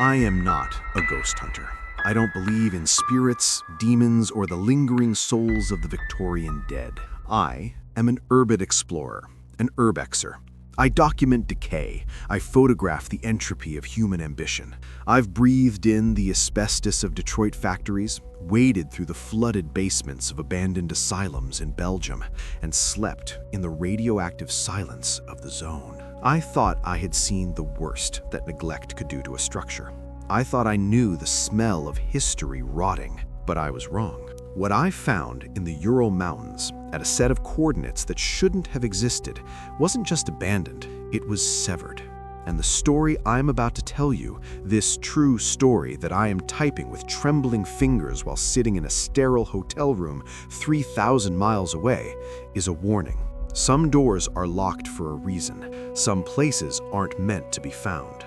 I am not a ghost hunter. I don't believe in spirits, demons, or the lingering souls of the Victorian dead. I am an urban explorer, an urbexer. I document decay. I photograph the entropy of human ambition. I've breathed in the asbestos of Detroit factories, waded through the flooded basements of abandoned asylums in Belgium, and slept in the radioactive silence of the zone. I thought I had seen the worst that neglect could do to a structure. I thought I knew the smell of history rotting, but I was wrong. What I found in the Ural Mountains, at a set of coordinates that shouldn't have existed, wasn't just abandoned, it was severed. And the story I'm about to tell you, this true story that I am typing with trembling fingers while sitting in a sterile hotel room 3,000 miles away, is a warning. Some doors are locked for a reason. Some places aren't meant to be found.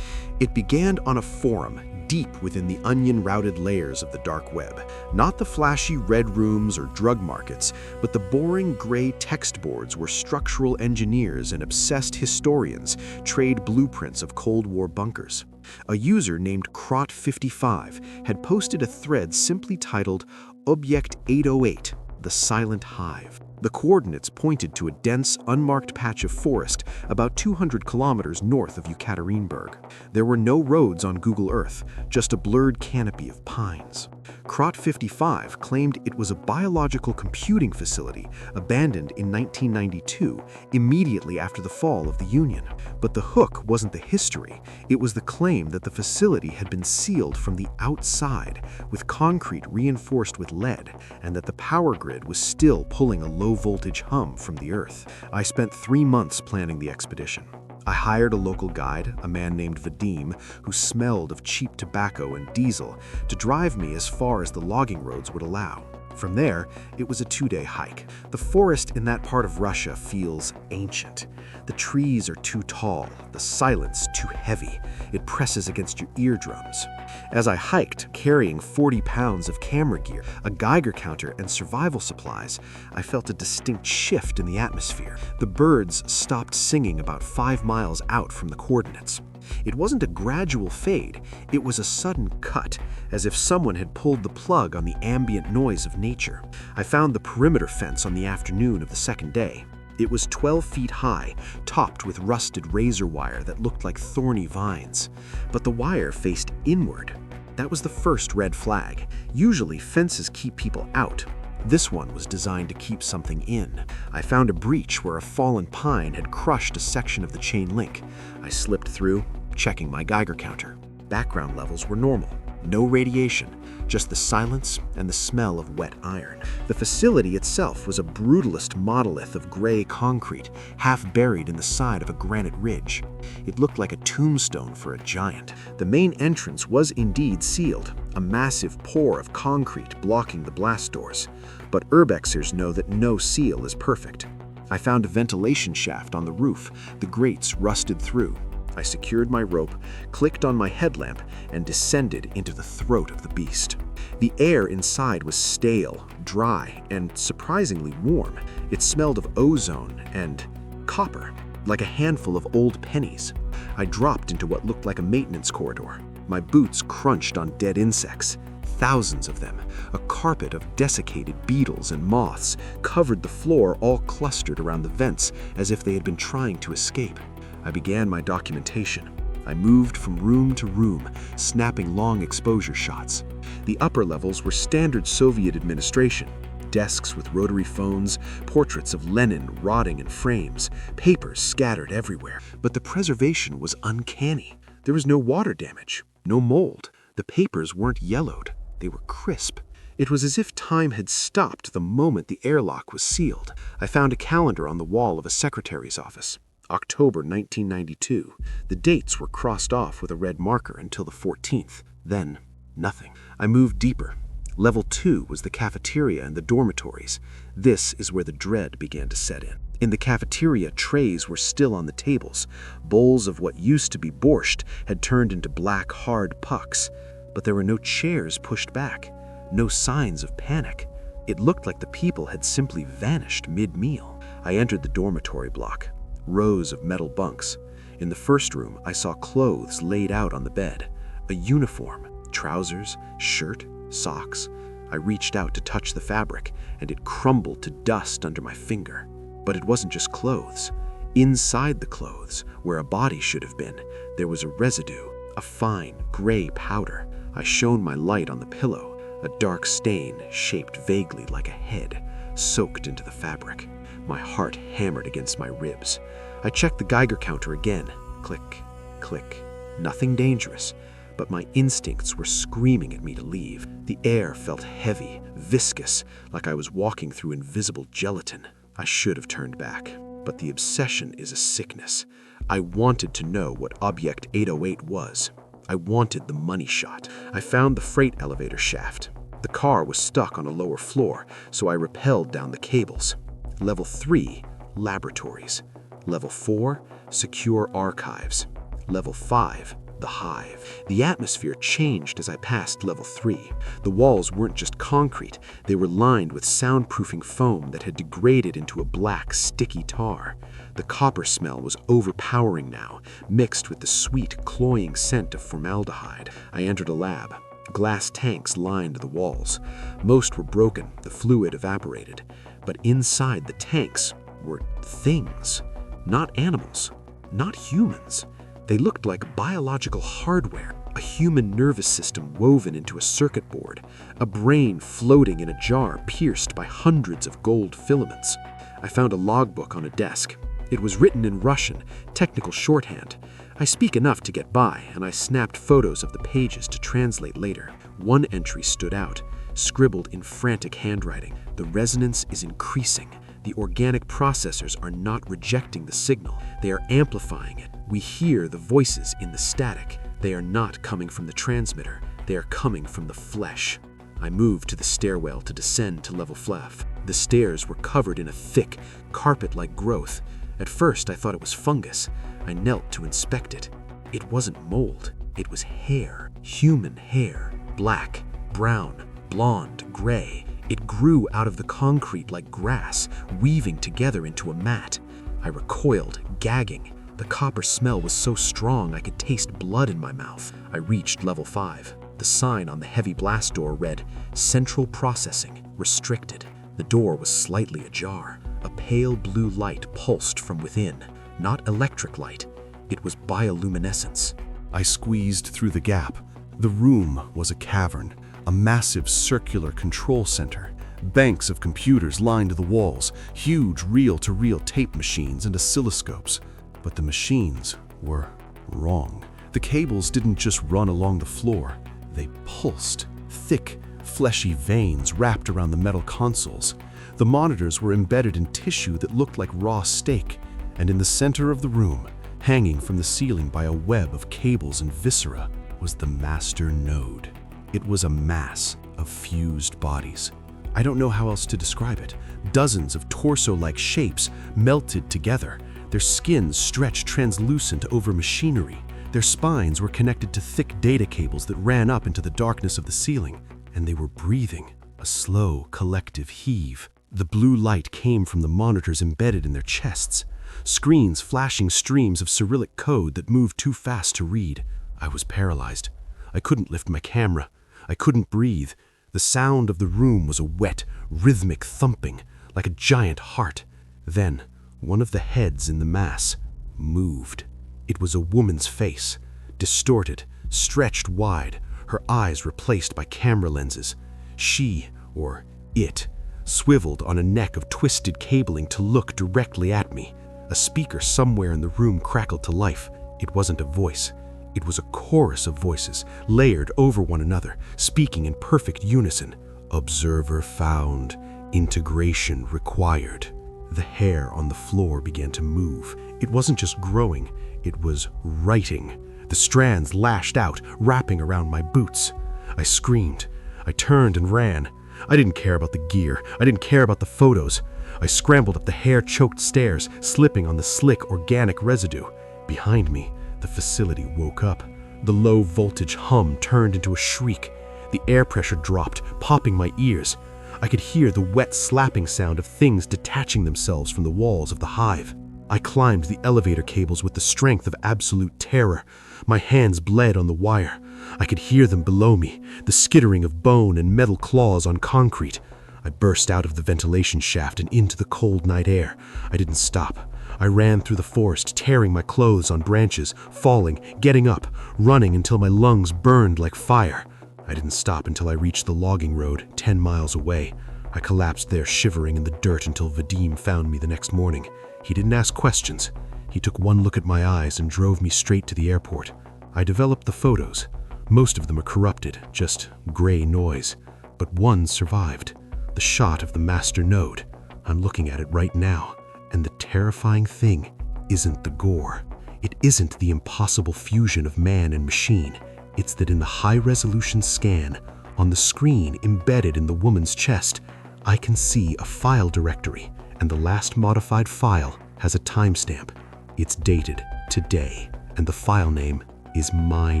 It began on a forum deep within the onion-routed layers of the dark web. Not the flashy red rooms or drug markets, but the boring gray text boards where structural engineers and obsessed historians trade blueprints of Cold War bunkers. A user named Crot55 had posted a thread simply titled Object 808, the Silent Hive. The coordinates pointed to a dense, unmarked patch of forest about 200 kilometers north of Yekaterinburg. There were no roads on Google Earth, just a blurred canopy of pines. Crot55 claimed it was a biological computing facility abandoned in 1992, immediately after the fall of the Union. But the hook wasn't the history, it was the claim that the facility had been sealed from the outside with concrete reinforced with lead, and that the power grid was still pulling a low-voltage hum from the earth. I spent 3 months planning the expedition. I hired a local guide, a man named Vadim, who smelled of cheap tobacco and diesel, to drive me as far as the logging roads would allow. From there, it was a 2-day hike. The forest in that part of Russia feels ancient. The trees are too tall, the silence too heavy. It presses against your eardrums. As I hiked, carrying 40 pounds of camera gear, a Geiger counter, and survival supplies, I felt a distinct shift in the atmosphere. The birds stopped singing about 5 miles out from the coordinates. It wasn't a gradual fade, it was a sudden cut, as if someone had pulled the plug on the ambient noise of nature. I found the perimeter fence on the afternoon of the second day. It was 12 feet high, topped with rusted razor wire that looked like thorny vines. But the wire faced inward. That was the first red flag. Usually, fences keep people out. This one was designed to keep something in. I found a breach where a fallen pine had crushed a section of the chain link. I slipped through, checking my Geiger counter. Background levels were normal. No radiation, just the silence and the smell of wet iron. The facility itself was a brutalist monolith of gray concrete, half buried in the side of a granite ridge. It looked like a tombstone for a giant. The main entrance was indeed sealed, a massive pour of concrete blocking the blast doors. But urbexers know that no seal is perfect. I found a ventilation shaft on the roof, the grates rusted through. I secured my rope, clicked on my headlamp, and descended into the throat of the beast. The air inside was stale, dry, and surprisingly warm. It smelled of ozone and copper, like a handful of old pennies. I dropped into what looked like a maintenance corridor. My boots crunched on dead insects. Thousands of them. A carpet of desiccated beetles and moths covered the floor, all clustered around the vents as if they had been trying to escape. I began my documentation. I moved from room to room, snapping long exposure shots. The upper levels were standard Soviet administration. Desks with rotary phones, portraits of Lenin rotting in frames, papers scattered everywhere. But the preservation was uncanny. There was no water damage, no mold. The papers weren't yellowed. They were crisp. It was as if time had stopped the moment the airlock was sealed. I found a calendar on the wall of a secretary's office. October 1992. The dates were crossed off with a red marker until the 14th. Then, nothing. I moved deeper. Level 2 was the cafeteria and the dormitories. This is where the dread began to set in. In the cafeteria, trays were still on the tables. Bowls of what used to be borscht had turned into black, hard pucks. But there were no chairs pushed back. No signs of panic. It looked like the people had simply vanished mid-meal. I entered the dormitory block. Rows of metal bunks. In the first room, I saw clothes laid out on the bed. A a uniform, trousers, shirt, socks. I reached out to touch the fabric, and it crumbled to dust under my finger. But it wasn't just clothes. Inside the clothes, where a body should have been, there was a residue, a fine, gray powder. I shone my light on the pillow, a dark stain shaped vaguely like a head, soaked into the fabric. My heart hammered against my ribs. I checked the Geiger counter again. Click, click. Nothing dangerous, but my instincts were screaming at me to leave. The air felt heavy, viscous, like I was walking through invisible gelatin. I should have turned back, but the obsession is a sickness. I wanted to know what Object 808 was. I wanted the money shot. I found the freight elevator shaft. The car was stuck on a lower floor, so I rappelled down the cables. Level 3, laboratories. Level 4, secure archives. Level 5, the hive. The atmosphere changed as I passed level 3. The walls weren't just concrete, they were lined with soundproofing foam that had degraded into a black, sticky tar. The copper smell was overpowering now, mixed with the sweet, cloying scent of formaldehyde. I entered a lab. Glass tanks lined the walls. Most were broken, the fluid evaporated. But inside the tanks were things. Not animals, not humans. They looked like biological hardware, a human nervous system woven into a circuit board, a brain floating in a jar pierced by hundreds of gold filaments. I found a logbook on a desk. It was written in Russian, technical shorthand. I speak enough to get by, and I snapped photos of the pages to translate later. One entry stood out, scribbled in frantic handwriting. The resonance is increasing. The organic processors are not rejecting the signal. They are amplifying it. We hear the voices in the static. They are not coming from the transmitter. They are coming from the flesh. I moved to the stairwell to descend to level 5. The stairs were covered in a thick, carpet-like growth. At first, I thought it was fungus. I knelt to inspect it. It wasn't mold. It was hair. Human hair. Black, brown, blonde, gray. It grew out of the concrete like grass, weaving together into a mat. I recoiled, gagging. The copper smell was so strong I could taste blood in my mouth. I reached level 5. The sign on the heavy blast door read, "Central Processing, Restricted." The door was slightly ajar. A pale blue light pulsed from within. Not electric light. It was bioluminescence. I squeezed through the gap. The room was a cavern, a massive circular control center. Banks of computers lined the walls, huge reel-to-reel tape machines and oscilloscopes. But the machines were wrong. The cables didn't just run along the floor. They pulsed. Thick, fleshy veins wrapped around the metal consoles. The monitors were embedded in tissue that looked like raw steak. And in the center of the room, hanging from the ceiling by a web of cables and viscera, was the master node. It was a mass of fused bodies. I don't know how else to describe it. Dozens of torso-like shapes melted together. Their skins stretched translucent over machinery. Their spines were connected to thick data cables that ran up into the darkness of the ceiling. And they were breathing, a slow, collective heave. The blue light came from the monitors embedded in their chests. Screens flashing streams of Cyrillic code that moved too fast to read. I was paralyzed. I couldn't lift my camera. I couldn't breathe. The sound of the room was a wet, rhythmic thumping, like a giant heart. Then, one of the heads in the mass moved. It was a woman's face, distorted, stretched wide, her eyes replaced by camera lenses. She, or it, swiveled on a neck of twisted cabling to look directly at me. A speaker somewhere in the room crackled to life. It wasn't a voice. It was a chorus of voices, layered over one another, speaking in perfect unison. Observer found. Integration required. The hair on the floor began to move. It wasn't just growing, it was writing. The strands lashed out, wrapping around my boots. I screamed. I turned and ran. I didn't care about the gear. I didn't care about the photos. I scrambled up the hair-choked stairs, slipping on the slick organic residue. Behind me, the facility woke up. The low-voltage hum turned into a shriek. The air pressure dropped, popping my ears. I could hear the wet slapping sound of things detaching themselves from the walls of the hive. I climbed the elevator cables with the strength of absolute terror. My hands bled on the wire. I could hear them below me, the skittering of bone and metal claws on concrete. I burst out of the ventilation shaft and into the cold night air. I didn't stop. I ran through the forest, tearing my clothes on branches, falling, getting up, running until my lungs burned like fire. I didn't stop until I reached the logging road 10 miles away. I collapsed there shivering in the dirt until Vadim found me the next morning. He didn't ask questions. He took one look at my eyes and drove me straight to the airport. I developed the photos. Most of them are corrupted, just gray noise. But one survived. The shot of the master node. I'm looking at it right now. And the terrifying thing isn't the gore. It isn't the impossible fusion of man and machine. It's that in the high-resolution scan, on the screen embedded in the woman's chest, I can see a file directory, and the last modified file has a timestamp. It's dated today, and the file name is my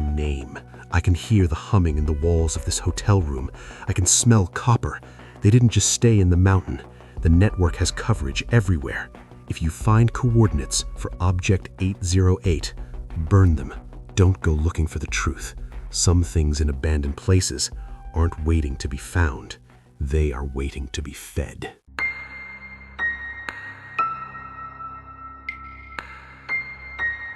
name. I can hear the humming in the walls of this hotel room. I can smell copper. They didn't just stay in the mountain. The network has coverage everywhere. If you find coordinates for Object 808, burn them. Don't go looking for the truth. Some things in abandoned places aren't waiting to be found. They are waiting to be fed.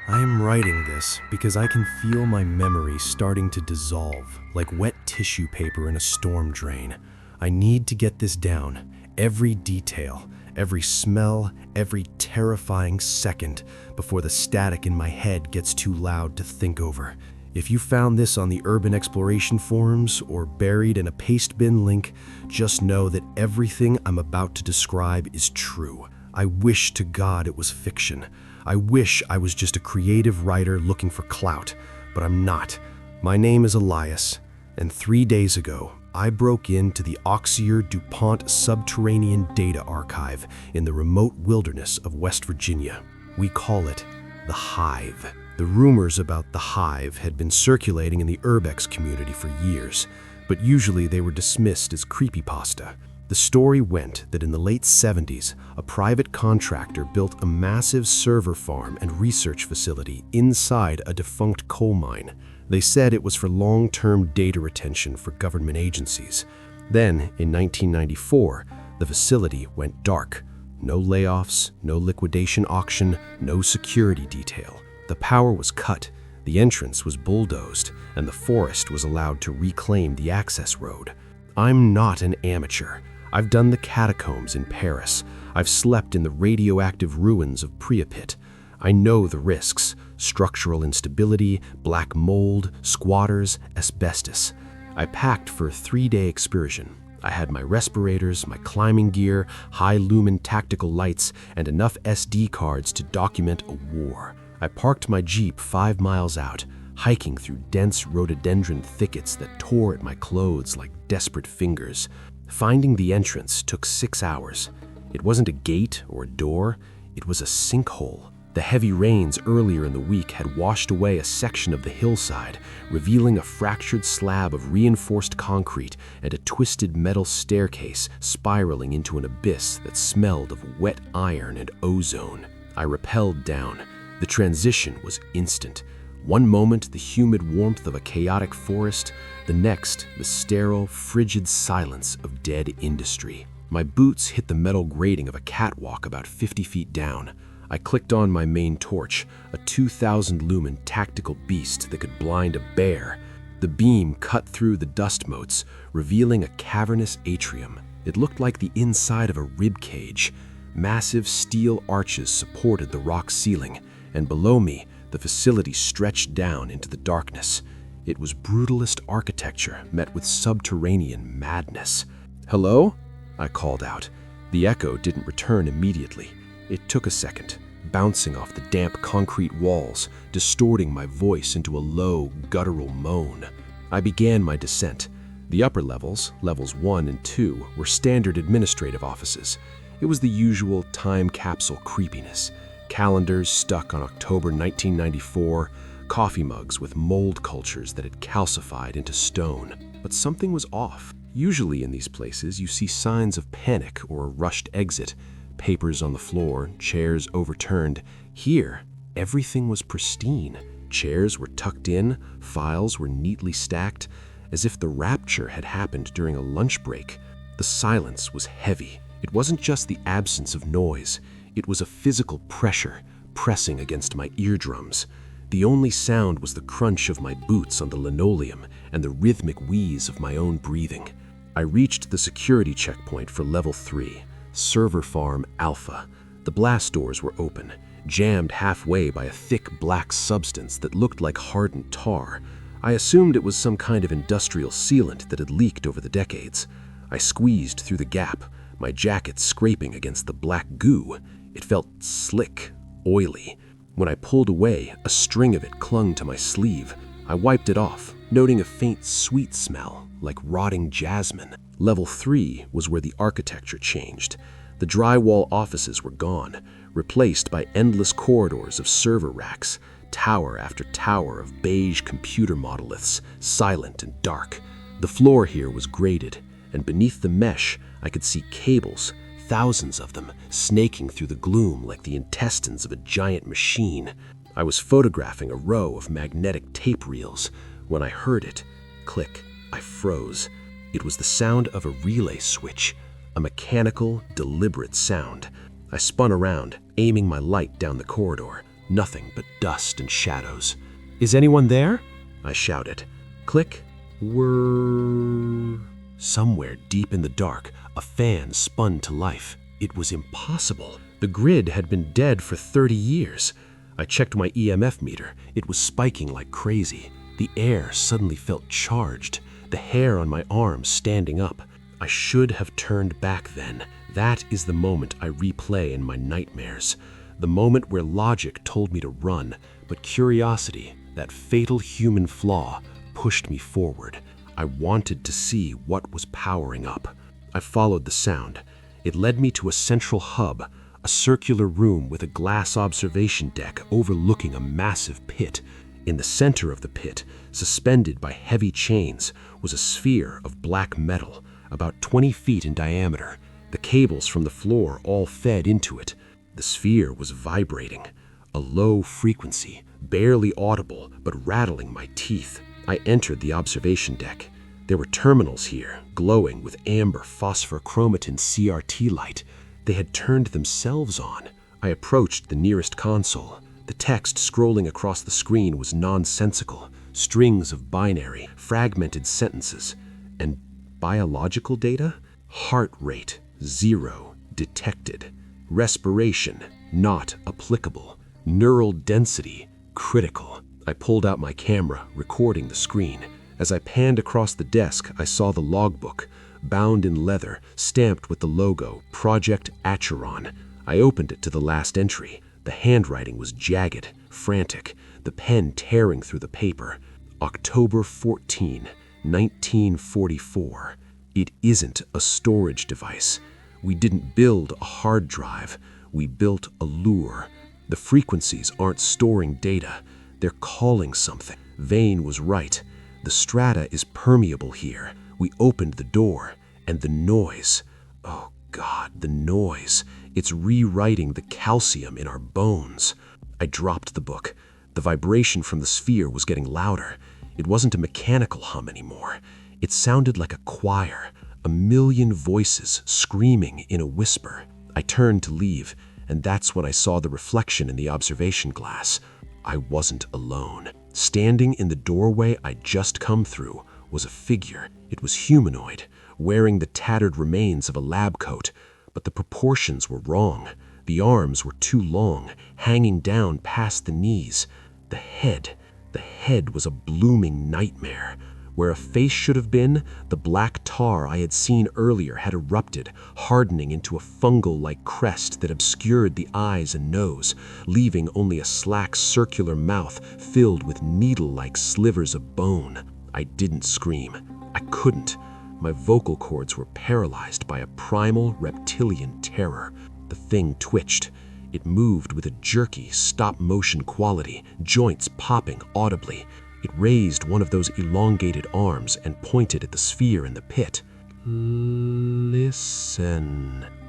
I am writing this because I can feel my memory starting to dissolve like wet tissue paper in a storm drain. I need to get this down, every detail, every smell, every terrifying second, before the static in my head gets too loud to think over. If you found this on the Urban Exploration forums or buried in a paste bin link, just know that everything I'm about to describe is true. I wish to God it was fiction. I wish I was just a creative writer looking for clout, but I'm not. My name is Elias, and 3 days ago, I broke into the Auxier-DuPont Subterranean Data Archive in the remote wilderness of West Virginia. We call it the Hive. The rumors about the Hive had been circulating in the Urbex community for years, but usually they were dismissed as creepypasta. The story went that in the late 70s, a private contractor built a massive server farm and research facility inside a defunct coal mine. They said it was for long-term data retention for government agencies. Then, in 1994, the facility went dark. No layoffs, no liquidation auction, no security detail. The power was cut, the entrance was bulldozed, and the forest was allowed to reclaim the access road. I'm not an amateur. I've done the catacombs in Paris. I've slept in the radioactive ruins of Pripyat. I know the risks: structural instability, black mold, squatters, asbestos. I packed for a 3-day excursion. I had my respirators, my climbing gear, high-lumen tactical lights, and enough SD cards to document a war. I parked my Jeep 5 miles out, hiking through dense rhododendron thickets that tore at my clothes like desperate fingers. Finding the entrance took 6 hours. It wasn't a gate or a door, it was a sinkhole. The heavy rains earlier in the week had washed away a section of the hillside, revealing a fractured slab of reinforced concrete and a twisted metal staircase spiraling into an abyss that smelled of wet iron and ozone. I rappelled down. The transition was instant. One moment, the humid warmth of a chaotic forest, the next, the sterile, frigid silence of dead industry. My boots hit the metal grating of a catwalk about 50 feet down. I clicked on my main torch, a 2,000-lumen tactical beast that could blind a bear. The beam cut through the dust motes, revealing a cavernous atrium. It looked like the inside of a rib cage. Massive steel arches supported the rock ceiling, and below me, the facility stretched down into the darkness. It was brutalist architecture met with subterranean madness. "Hello?" I called out. The echo didn't return immediately. It took a second, bouncing off the damp concrete walls, distorting my voice into a low, guttural moan. I began my descent. The upper levels, levels 1 and 2, were standard administrative offices. It was the usual time capsule creepiness. Calendars stuck on October 1994, coffee mugs with mold cultures that had calcified into stone. But something was off. Usually in these places, you see signs of panic or a rushed exit. papers on the floor, chairs overturned. Here, everything was pristine. Chairs were tucked in, files were neatly stacked, as if the rapture had happened during a lunch break. The silence was heavy. It wasn't just the absence of noise. It was a physical pressure pressing against my eardrums. The only sound was the crunch of my boots on the linoleum and the rhythmic wheeze of my own breathing. I reached the security checkpoint for Level 3, Server Farm Alpha. The blast doors were open, jammed halfway by a thick black substance that looked like hardened tar. I assumed it was some kind of industrial sealant that had leaked over the decades. I squeezed through the gap, my jacket scraping against the black goo. It felt slick, oily. When I pulled away, a string of it clung to my sleeve. I wiped it off, noting a faint sweet smell, like rotting jasmine. Level 3 was where the architecture changed. The drywall offices were gone, replaced by endless corridors of server racks, tower after tower of beige computer monoliths, silent and dark. The floor here was graded, and beneath the mesh, I could see cables, thousands of them, snaking through the gloom like the intestines of a giant machine. I was photographing a row of magnetic tape reels. When I heard it, click, I froze. It was the sound of a relay switch, a mechanical, deliberate sound. I spun around, aiming my light down the corridor. Nothing but dust and shadows. "Is anyone there?" I shouted. Click. Whirr. Somewhere deep in the dark, a fan spun to life. It was impossible. The grid had been dead for 30 years. I checked my EMF meter. It was spiking like crazy. The air suddenly felt charged, the hair on my arms standing up. I should have turned back then. That is the moment I replay in my nightmares. The moment where logic told me to run, but curiosity, that fatal human flaw, pushed me forward. I wanted to see what was powering up. I followed the sound. It led me to a central hub, a circular room with a glass observation deck overlooking a massive pit. In the center of the pit, suspended by heavy chains, was a sphere of black metal, about 20 feet in diameter. The cables from the floor all fed into it. The sphere was vibrating, a low frequency, barely audible but rattling my teeth. I entered the observation deck. There were terminals here, glowing with amber phosphorochromatin CRT light. They had turned themselves on. I approached the nearest console. The text scrolling across the screen was nonsensical, strings of binary, fragmented sentences. And biological data? Heart rate, 0, detected. Respiration, not applicable. Neural density, critical. I pulled out my camera, recording the screen. As I panned across the desk, I saw the logbook, bound in leather, stamped with the logo, Project Acheron. I opened it to the last entry. The handwriting was jagged, frantic, the pen tearing through the paper. October 14, 1944. It isn't a storage device. We didn't build a hard drive. We built a lure. The frequencies aren't storing data. They're calling something. Vane was right. The strata is permeable here. We opened the door, and the noise. Oh God, the noise. It's rewriting the calcium in our bones. I dropped the book. The vibration from the sphere was getting louder. It wasn't a mechanical hum anymore. It sounded like a choir, a million voices screaming in a whisper. I turned to leave, and that's when I saw the reflection in the observation glass. I wasn't alone. Standing in the doorway I'd just come through was a figure. It was humanoid, wearing the tattered remains of a lab coat, but the proportions were wrong. The arms were too long, hanging down past the knees. The head was a blooming nightmare. Where a face should have been, the black tar I had seen earlier had erupted, hardening into a fungal-like crest that obscured the eyes and nose, leaving only a slack circular mouth filled with needle-like slivers of bone. I didn't scream. I couldn't. My vocal cords were paralyzed by a primal reptilian terror. The thing twitched. It moved with a jerky, stop-motion quality, joints popping audibly. It raised one of those elongated arms and pointed at the sphere in the pit. Listen.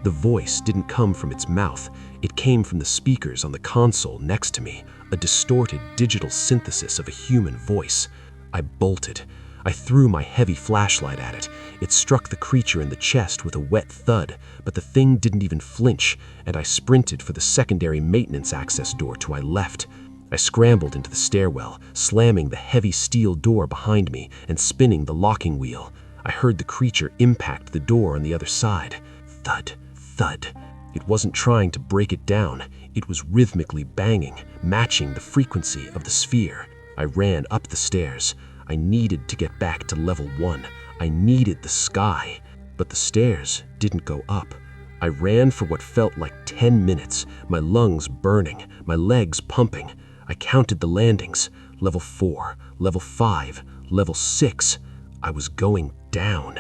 The voice didn't come from its mouth. It came from the speakers on the console next to me, a distorted digital synthesis of a human voice. I bolted. I threw my heavy flashlight at it. It struck the creature in the chest with a wet thud, but the thing didn't even flinch, and I sprinted for the secondary maintenance access door to my left. I scrambled into the stairwell, slamming the heavy steel door behind me and spinning the locking wheel. I heard the creature impact the door on the other side. Thud, thud. It wasn't trying to break it down. It was rhythmically banging, matching the frequency of the sphere. I ran up the stairs. I needed to get back to level 1. I needed the sky. But the stairs didn't go up. I ran for what felt like 10 minutes, my lungs burning, my legs pumping. I counted the landings. Level 4, level 5, level 6. I was going down.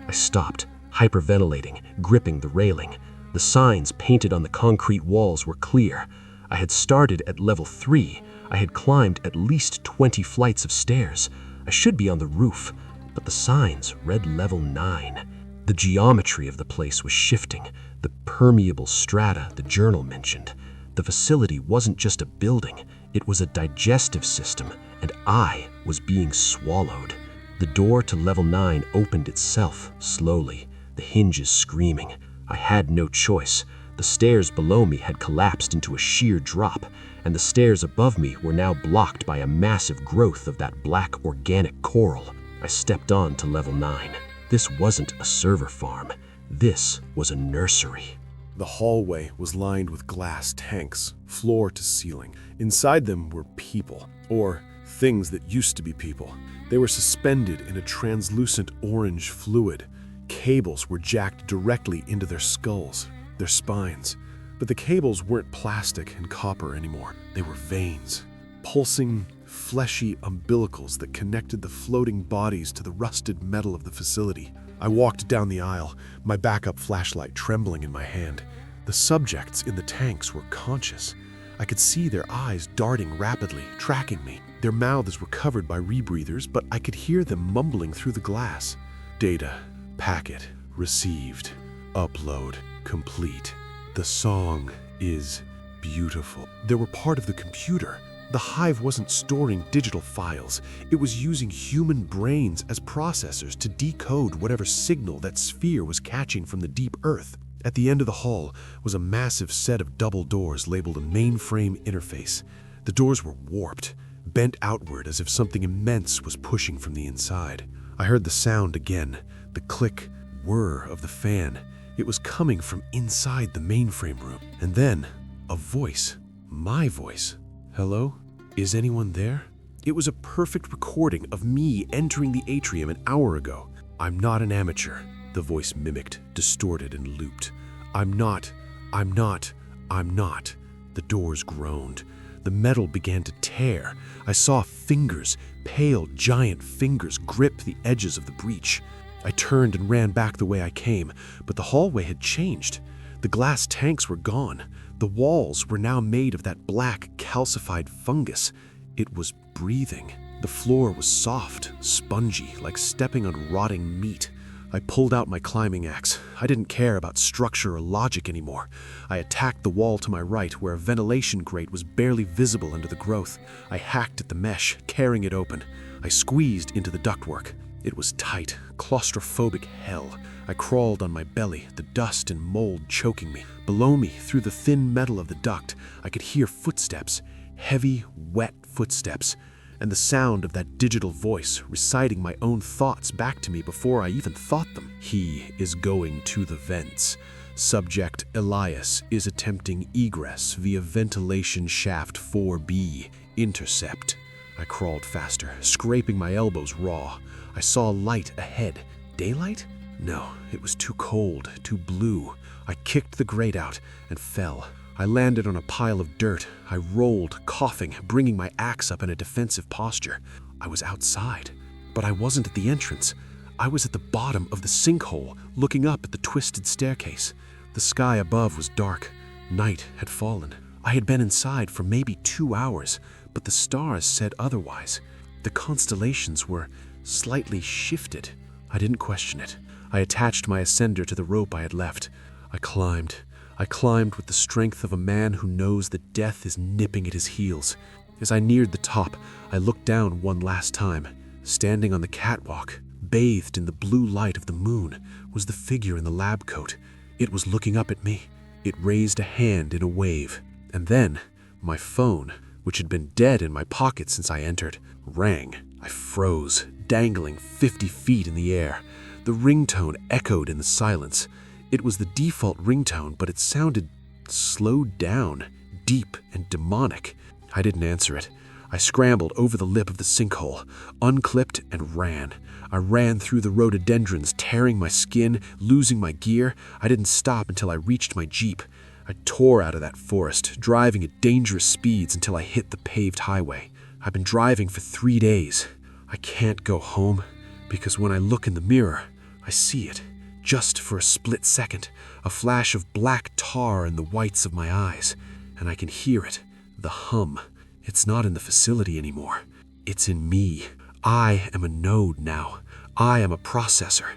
I stopped, hyperventilating, gripping the railing. The signs painted on the concrete walls were clear. I had started at level 3. I had climbed at least 20 flights of stairs. I should be on the roof, but the signs read level 9. The geometry of the place was shifting, the permeable strata the journal mentioned. The facility wasn't just a building, it was a digestive system, and I was being swallowed. The door to level 9 opened itself, slowly, the hinges screaming. I had no choice. The stairs below me had collapsed into a sheer drop, and the stairs above me were now blocked by a massive growth of that black organic coral. I stepped on to level 9. This wasn't a server farm. This was a nursery. The hallway was lined with glass tanks, floor to ceiling. Inside them were people, or things that used to be people. They were suspended in a translucent orange fluid. Cables were jacked directly into their skulls, their spines. But the cables weren't plastic and copper anymore. They were veins, pulsing, fleshy umbilicals that connected the floating bodies to the rusted metal of the facility. I walked down the aisle, my backup flashlight trembling in my hand. The subjects in the tanks were conscious. I could see their eyes darting rapidly, tracking me. Their mouths were covered by rebreathers, but I could hear them mumbling through the glass. Data, packet, received, upload, complete. The song is beautiful. They were part of the computer. The hive wasn't storing digital files. It was using human brains as processors to decode whatever signal that sphere was catching from the deep earth. At the end of the hall was a massive set of double doors labeled a mainframe interface. The doors were warped, bent outward as if something immense was pushing from the inside. I heard the sound again, the click, whir of the fan. It was coming from inside the mainframe room. And then, a voice. My voice. Hello? Is anyone there? It was a perfect recording of me entering the atrium an hour ago. I'm not an amateur, the voice mimicked, distorted and looped. I'm not. The doors groaned. The metal began to tear. I saw fingers, pale, giant fingers, grip the edges of the breach. I turned and ran back the way I came, but the hallway had changed. The glass tanks were gone. The walls were now made of that black, calcified fungus. It was breathing. The floor was soft, spongy, like stepping on rotting meat. I pulled out my climbing axe. I didn't care about structure or logic anymore. I attacked the wall to my right, where a ventilation grate was barely visible under the growth. I hacked at the mesh, tearing it open. I squeezed into the ductwork. It was tight, claustrophobic hell. I crawled on my belly, the dust and mold choking me. Below me, through the thin metal of the duct, I could hear footsteps, heavy, wet footsteps, and the sound of that digital voice reciting my own thoughts back to me before I even thought them. He is going to the vents. Subject Elias is attempting egress via ventilation shaft 4B. Intercept. I crawled faster, scraping my elbows raw. I saw light ahead. Daylight? No, it was too cold, too blue. I kicked the grate out and fell. I landed on a pile of dirt. I rolled, coughing, bringing my axe up in a defensive posture. I was outside, but I wasn't at the entrance. I was at the bottom of the sinkhole, looking up at the twisted staircase. The sky above was dark. Night had fallen. I had been inside for maybe 2 hours, but the stars said otherwise. The constellations were slightly shifted. I didn't question it. I attached my ascender to the rope I had left. I climbed. I climbed with the strength of a man who knows that death is nipping at his heels. As I neared the top, I looked down one last time. Standing on the catwalk, bathed in the blue light of the moon, was the figure in the lab coat. It was looking up at me. It raised a hand in a wave. And then, my phone, which had been dead in my pocket since I entered, rang. I froze, dangling 50 feet in the air. The ringtone echoed in the silence. It was the default ringtone, but it sounded slowed down, deep and demonic. I didn't answer it. I scrambled over the lip of the sinkhole, unclipped and ran. I ran through the rhododendrons, tearing my skin, losing my gear. I didn't stop until I reached my Jeep. I tore out of that forest, driving at dangerous speeds until I hit the paved highway. I've been driving for 3 days. I can't go home because when I look in the mirror, I see it. Just for a split second, a flash of black tar in the whites of my eyes, and I can hear it, the hum. It's not in the facility anymore. It's in me. I am a node now. I am a processor.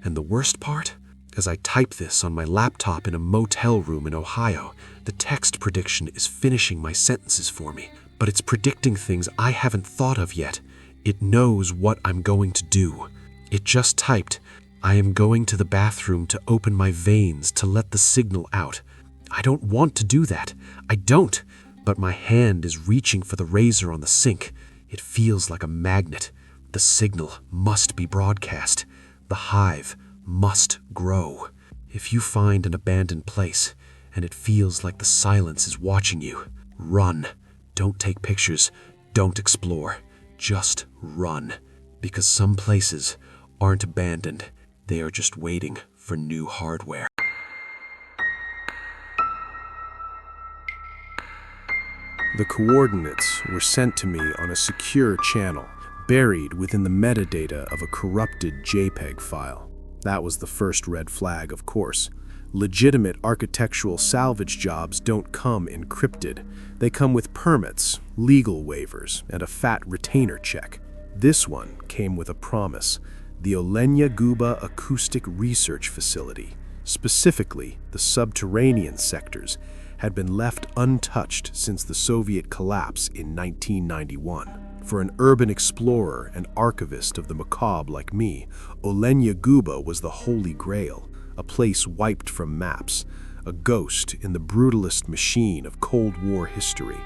And the worst part? As I type this on my laptop in a motel room in Ohio, the text prediction is finishing my sentences for me, but it's predicting things I haven't thought of yet. It knows what I'm going to do. It just typed, I am going to the bathroom to open my veins to let the signal out. I don't want to do that. I don't. But my hand is reaching for the razor on the sink. It feels like a magnet. The signal must be broadcast. The hive must grow. If you find an abandoned place and it feels like the silence is watching you, run. Don't take pictures. Don't explore. Just run. Because some places aren't abandoned. They are just waiting for new hardware. The coordinates were sent to me on a secure channel, buried within the metadata of a corrupted JPEG file. That was the first red flag, of course. Legitimate architectural salvage jobs don't come encrypted. They come with permits, legal waivers, and a fat retainer check. This one came with a promise: the Olenia Guba Acoustic Research Facility, specifically the subterranean sectors, had been left untouched since the Soviet collapse in 1991. For an urban explorer and archivist of the macabre like me, Olenia Guba was the holy grail, a place wiped from maps, a ghost in the brutalist machine of Cold War history.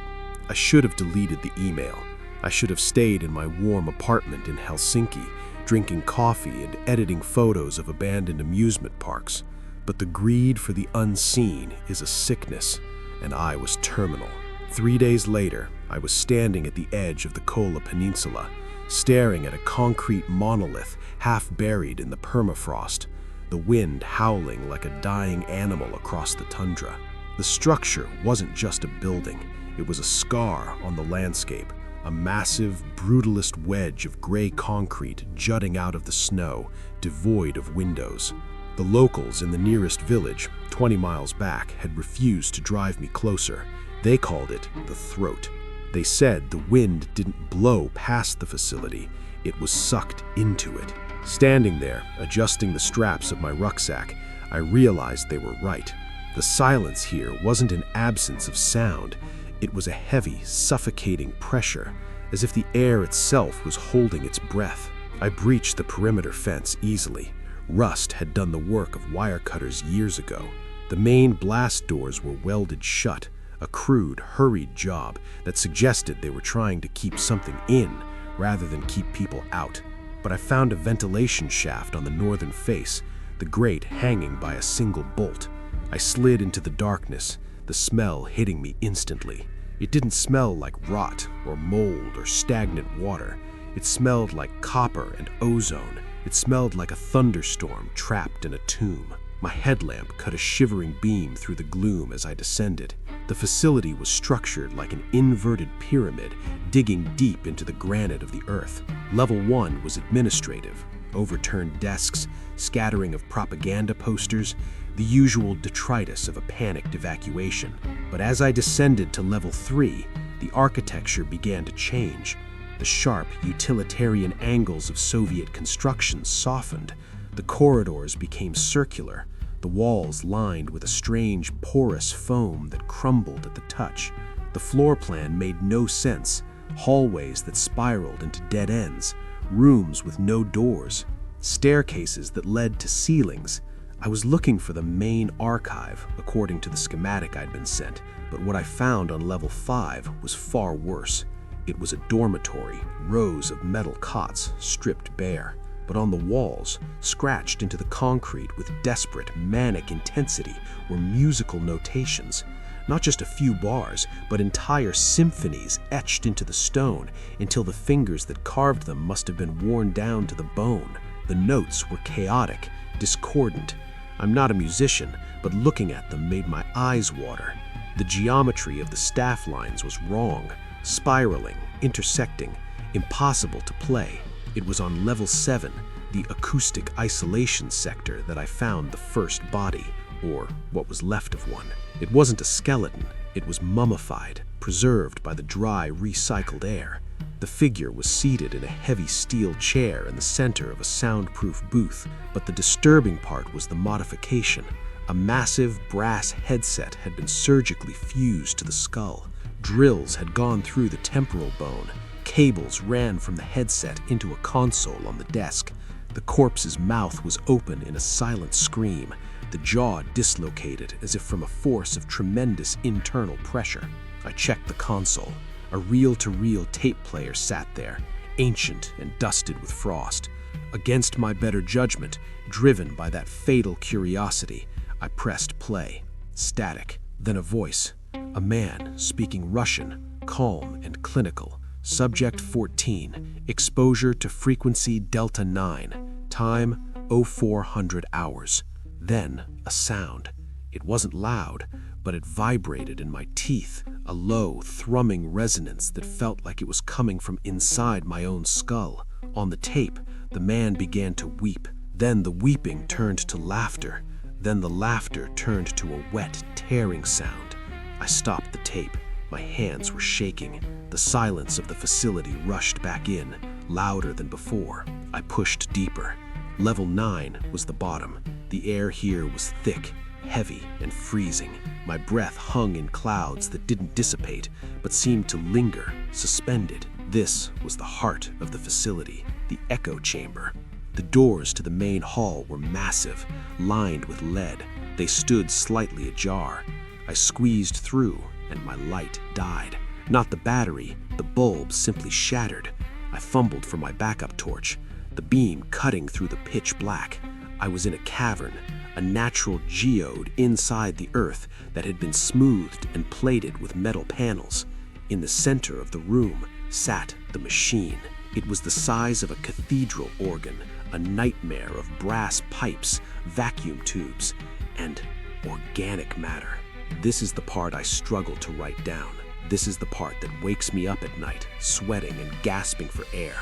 I should have deleted the email. I should have stayed in my warm apartment in Helsinki, drinking coffee and editing photos of abandoned amusement parks. But the greed for the unseen is a sickness, and I was terminal. 3 days later, I was standing at the edge of the Kola Peninsula, staring at a concrete monolith half buried in the permafrost, the wind howling like a dying animal across the tundra. The structure wasn't just a building, it was a scar on the landscape, a massive, brutalist wedge of gray concrete jutting out of the snow, devoid of windows. The locals in the nearest village, 20 miles back, had refused to drive me closer. They called it the throat. They said the wind didn't blow past the facility, it was sucked into it. Standing there, adjusting the straps of my rucksack, I realized they were right. The silence here wasn't an absence of sound, it was a heavy, suffocating pressure, as if the air itself was holding its breath. I breached the perimeter fence easily. Rust had done the work of wire cutters years ago. The main blast doors were welded shut, a crude, hurried job that suggested they were trying to keep something in rather than keep people out. But I found a ventilation shaft on the northern face, the grate hanging by a single bolt. I slid into the darkness, the smell hitting me instantly. It didn't smell like rot or mold or stagnant water. It smelled like copper and ozone. It smelled like a thunderstorm trapped in a tomb. My headlamp cut a shivering beam through the gloom as I descended. The facility was structured like an inverted pyramid, digging deep into the granite of the earth. Level 1 was administrative, overturned desks, scattering of propaganda posters, the usual detritus of a panicked evacuation. But as I descended to Level 3, the architecture began to change. The sharp, utilitarian angles of Soviet construction softened. The corridors became circular, the walls lined with a strange porous foam that crumbled at the touch. The floor plan made no sense, hallways that spiraled into dead ends, rooms with no doors, staircases that led to ceilings. I was looking for the main archive, according to the schematic I'd been sent, but what I found on level 5 was far worse. It was a dormitory, rows of metal cots stripped bare, but on the walls, scratched into the concrete with desperate, manic intensity, were musical notations. Not just a few bars, but entire symphonies etched into the stone until the fingers that carved them must have been worn down to the bone. The notes were chaotic, discordant. I'm not a musician, but looking at them made my eyes water. The geometry of the staff lines was wrong, spiraling, intersecting, impossible to play. It was on level 7, the acoustic isolation sector, that I found the first body, or what was left of one. It wasn't a skeleton, it was mummified, preserved by the dry, recycled air. The figure was seated in a heavy steel chair in the center of a soundproof booth, but the disturbing part was the modification. A massive brass headset had been surgically fused to the skull. Drills had gone through the temporal bone. Cables ran from the headset into a console on the desk. The corpse's mouth was open in a silent scream, the jaw dislocated as if from a force of tremendous internal pressure. I checked the console. A reel-to-reel tape player sat there, ancient and dusted with frost. Against my better judgment, driven by that fatal curiosity, I pressed play. Static. Then a voice. A man speaking Russian, calm and clinical. Subject 14. Exposure to frequency Delta 9. Time 0400 hours. Then a sound. It wasn't loud, but it vibrated in my teeth, a low, thrumming resonance that felt like it was coming from inside my own skull. On the tape, the man began to weep. Then the weeping turned to laughter. Then the laughter turned to a wet, tearing sound. I stopped the tape. My hands were shaking. The silence of the facility rushed back in, louder than before. I pushed deeper. Level 9 was the bottom. The air here was thick, heavy, and freezing. My breath hung in clouds that didn't dissipate, but seemed to linger, suspended. This was the heart of the facility, the echo chamber. The doors to the main hall were massive, lined with lead. They stood slightly ajar. I squeezed through, and my light died. Not the battery, the bulb simply shattered. I fumbled for my backup torch, the beam cutting through the pitch black. I was in a cavern, a natural geode inside the earth that had been smoothed and plated with metal panels. In the center of the room sat the machine. It was the size of a cathedral organ, a nightmare of brass pipes, vacuum tubes, and organic matter. This is the part I struggle to write down. This is the part that wakes me up at night, sweating and gasping for air.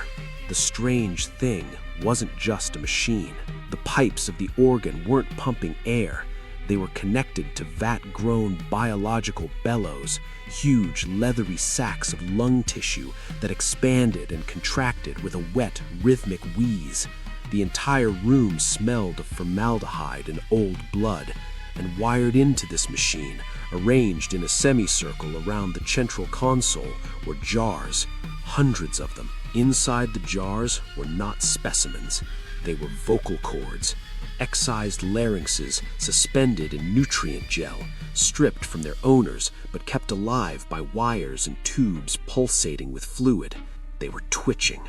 The strange thing wasn't just a machine. The pipes of the organ weren't pumping air. They were connected to vat-grown biological bellows, huge leathery sacs of lung tissue that expanded and contracted with a wet, rhythmic wheeze. The entire room smelled of formaldehyde and old blood, and wired into this machine, arranged in a semicircle around the central console, were jars, hundreds of them. Inside the jars were not specimens. They were vocal cords, excised larynxes suspended in nutrient gel, stripped from their owners but kept alive by wires and tubes pulsating with fluid. They were twitching.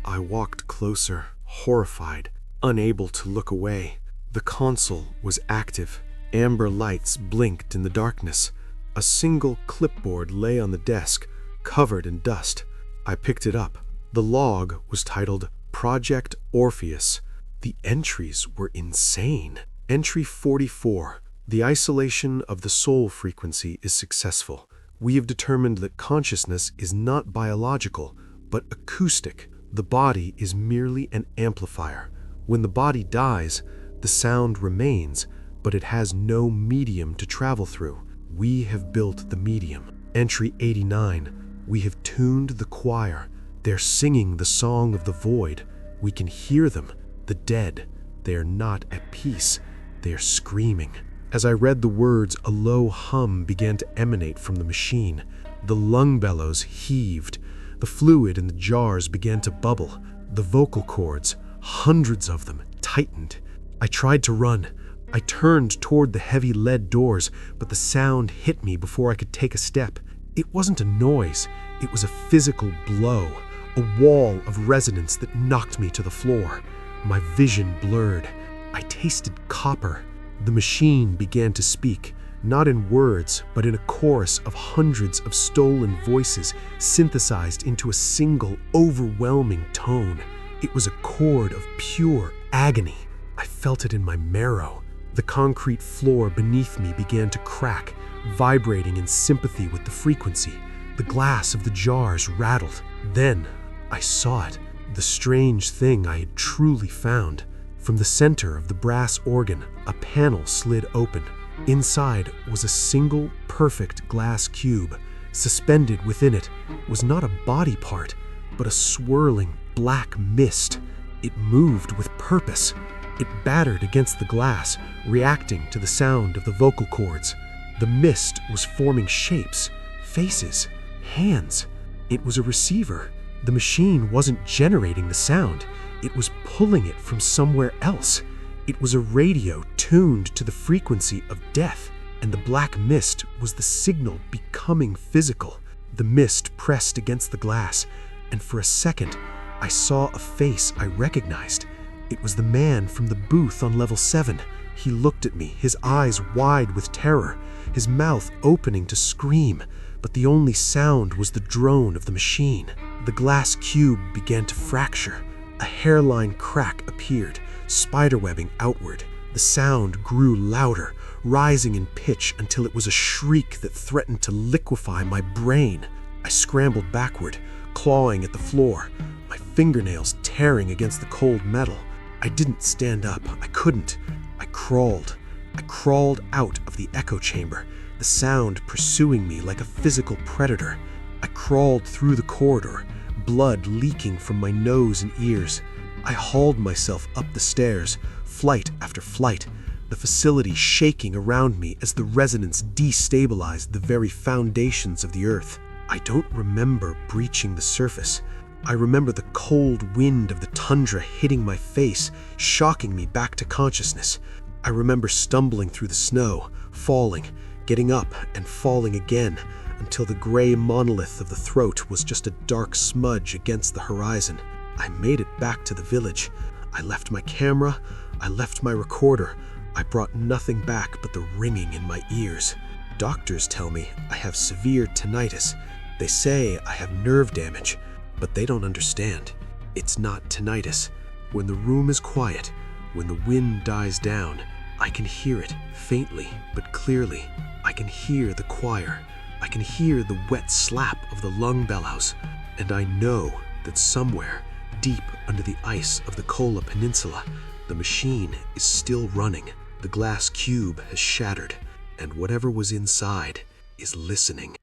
I walked closer, horrified, unable to look away. The console was active. Amber lights blinked in the darkness. A single clipboard lay on the desk, covered in dust. I picked it up. The log was titled Project Orpheus. The entries were insane. Entry 44. The isolation of the soul frequency is successful. We have determined that consciousness is not biological, but acoustic. The body is merely an amplifier. When the body dies, the sound remains, but it has no medium to travel through. We have built the medium. Entry 89. We have tuned the choir. They're singing the song of the void. We can hear them, the dead. They are not at peace. They are screaming. As I read the words, a low hum began to emanate from the machine. The lung bellows heaved. The fluid in the jars began to bubble. The vocal cords, hundreds of them, tightened. I tried to run. I turned toward the heavy lead doors, but the sound hit me before I could take a step. It wasn't a noise. It was a physical blow, a wall of resonance that knocked me to the floor. My vision blurred. I tasted copper. The machine began to speak, not in words, but in a chorus of hundreds of stolen voices synthesized into a single, overwhelming tone. It was a chord of pure agony. I felt it in my marrow. The concrete floor beneath me began to crack, vibrating in sympathy with the frequency. The glass of the jars rattled. Then I saw it, the strange thing I had truly found. From the center of the brass organ, a panel slid open. Inside was a single, perfect glass cube. Suspended within it was not a body part, but a swirling black mist. It moved with purpose. It battered against the glass, reacting to the sound of the vocal cords. The mist was forming shapes, faces, hands. It was a receiver. The machine wasn't generating the sound. It was pulling it from somewhere else. It was a radio tuned to the frequency of death, and the black mist was the signal becoming physical. The mist pressed against the glass, and for a second, I saw a face I recognized. It was the man from the booth on level 7. He looked at me, his eyes wide with terror, his mouth opening to scream, but the only sound was the drone of the machine. The glass cube began to fracture. A hairline crack appeared, spiderwebbing outward. The sound grew louder, rising in pitch until it was a shriek that threatened to liquefy my brain. I scrambled backward, clawing at the floor, my fingernails tearing against the cold metal. I didn't stand up. I couldn't. I crawled. I crawled out of the echo chamber, the sound pursuing me like a physical predator. I crawled through the corridor, blood leaking from my nose and ears. I hauled myself up the stairs, flight after flight, the facility shaking around me as the resonance destabilized the very foundations of the earth. I don't remember breaching the surface. I remember the cold wind of the tundra hitting my face, shocking me back to consciousness. I remember stumbling through the snow, falling, getting up and falling again, until the gray monolith of the throat was just a dark smudge against the horizon. I made it back to the village. I left my camera. I left my recorder. I brought nothing back but the ringing in my ears. Doctors tell me I have severe tinnitus. They say I have nerve damage. But they don't understand. It's not tinnitus. When the room is quiet, when the wind dies down, I can hear it, faintly but clearly. I can hear the choir. I can hear the wet slap of the lung bellows. And I know that somewhere, deep under the ice of the Kola Peninsula, the machine is still running. The glass cube has shattered, and whatever was inside is listening.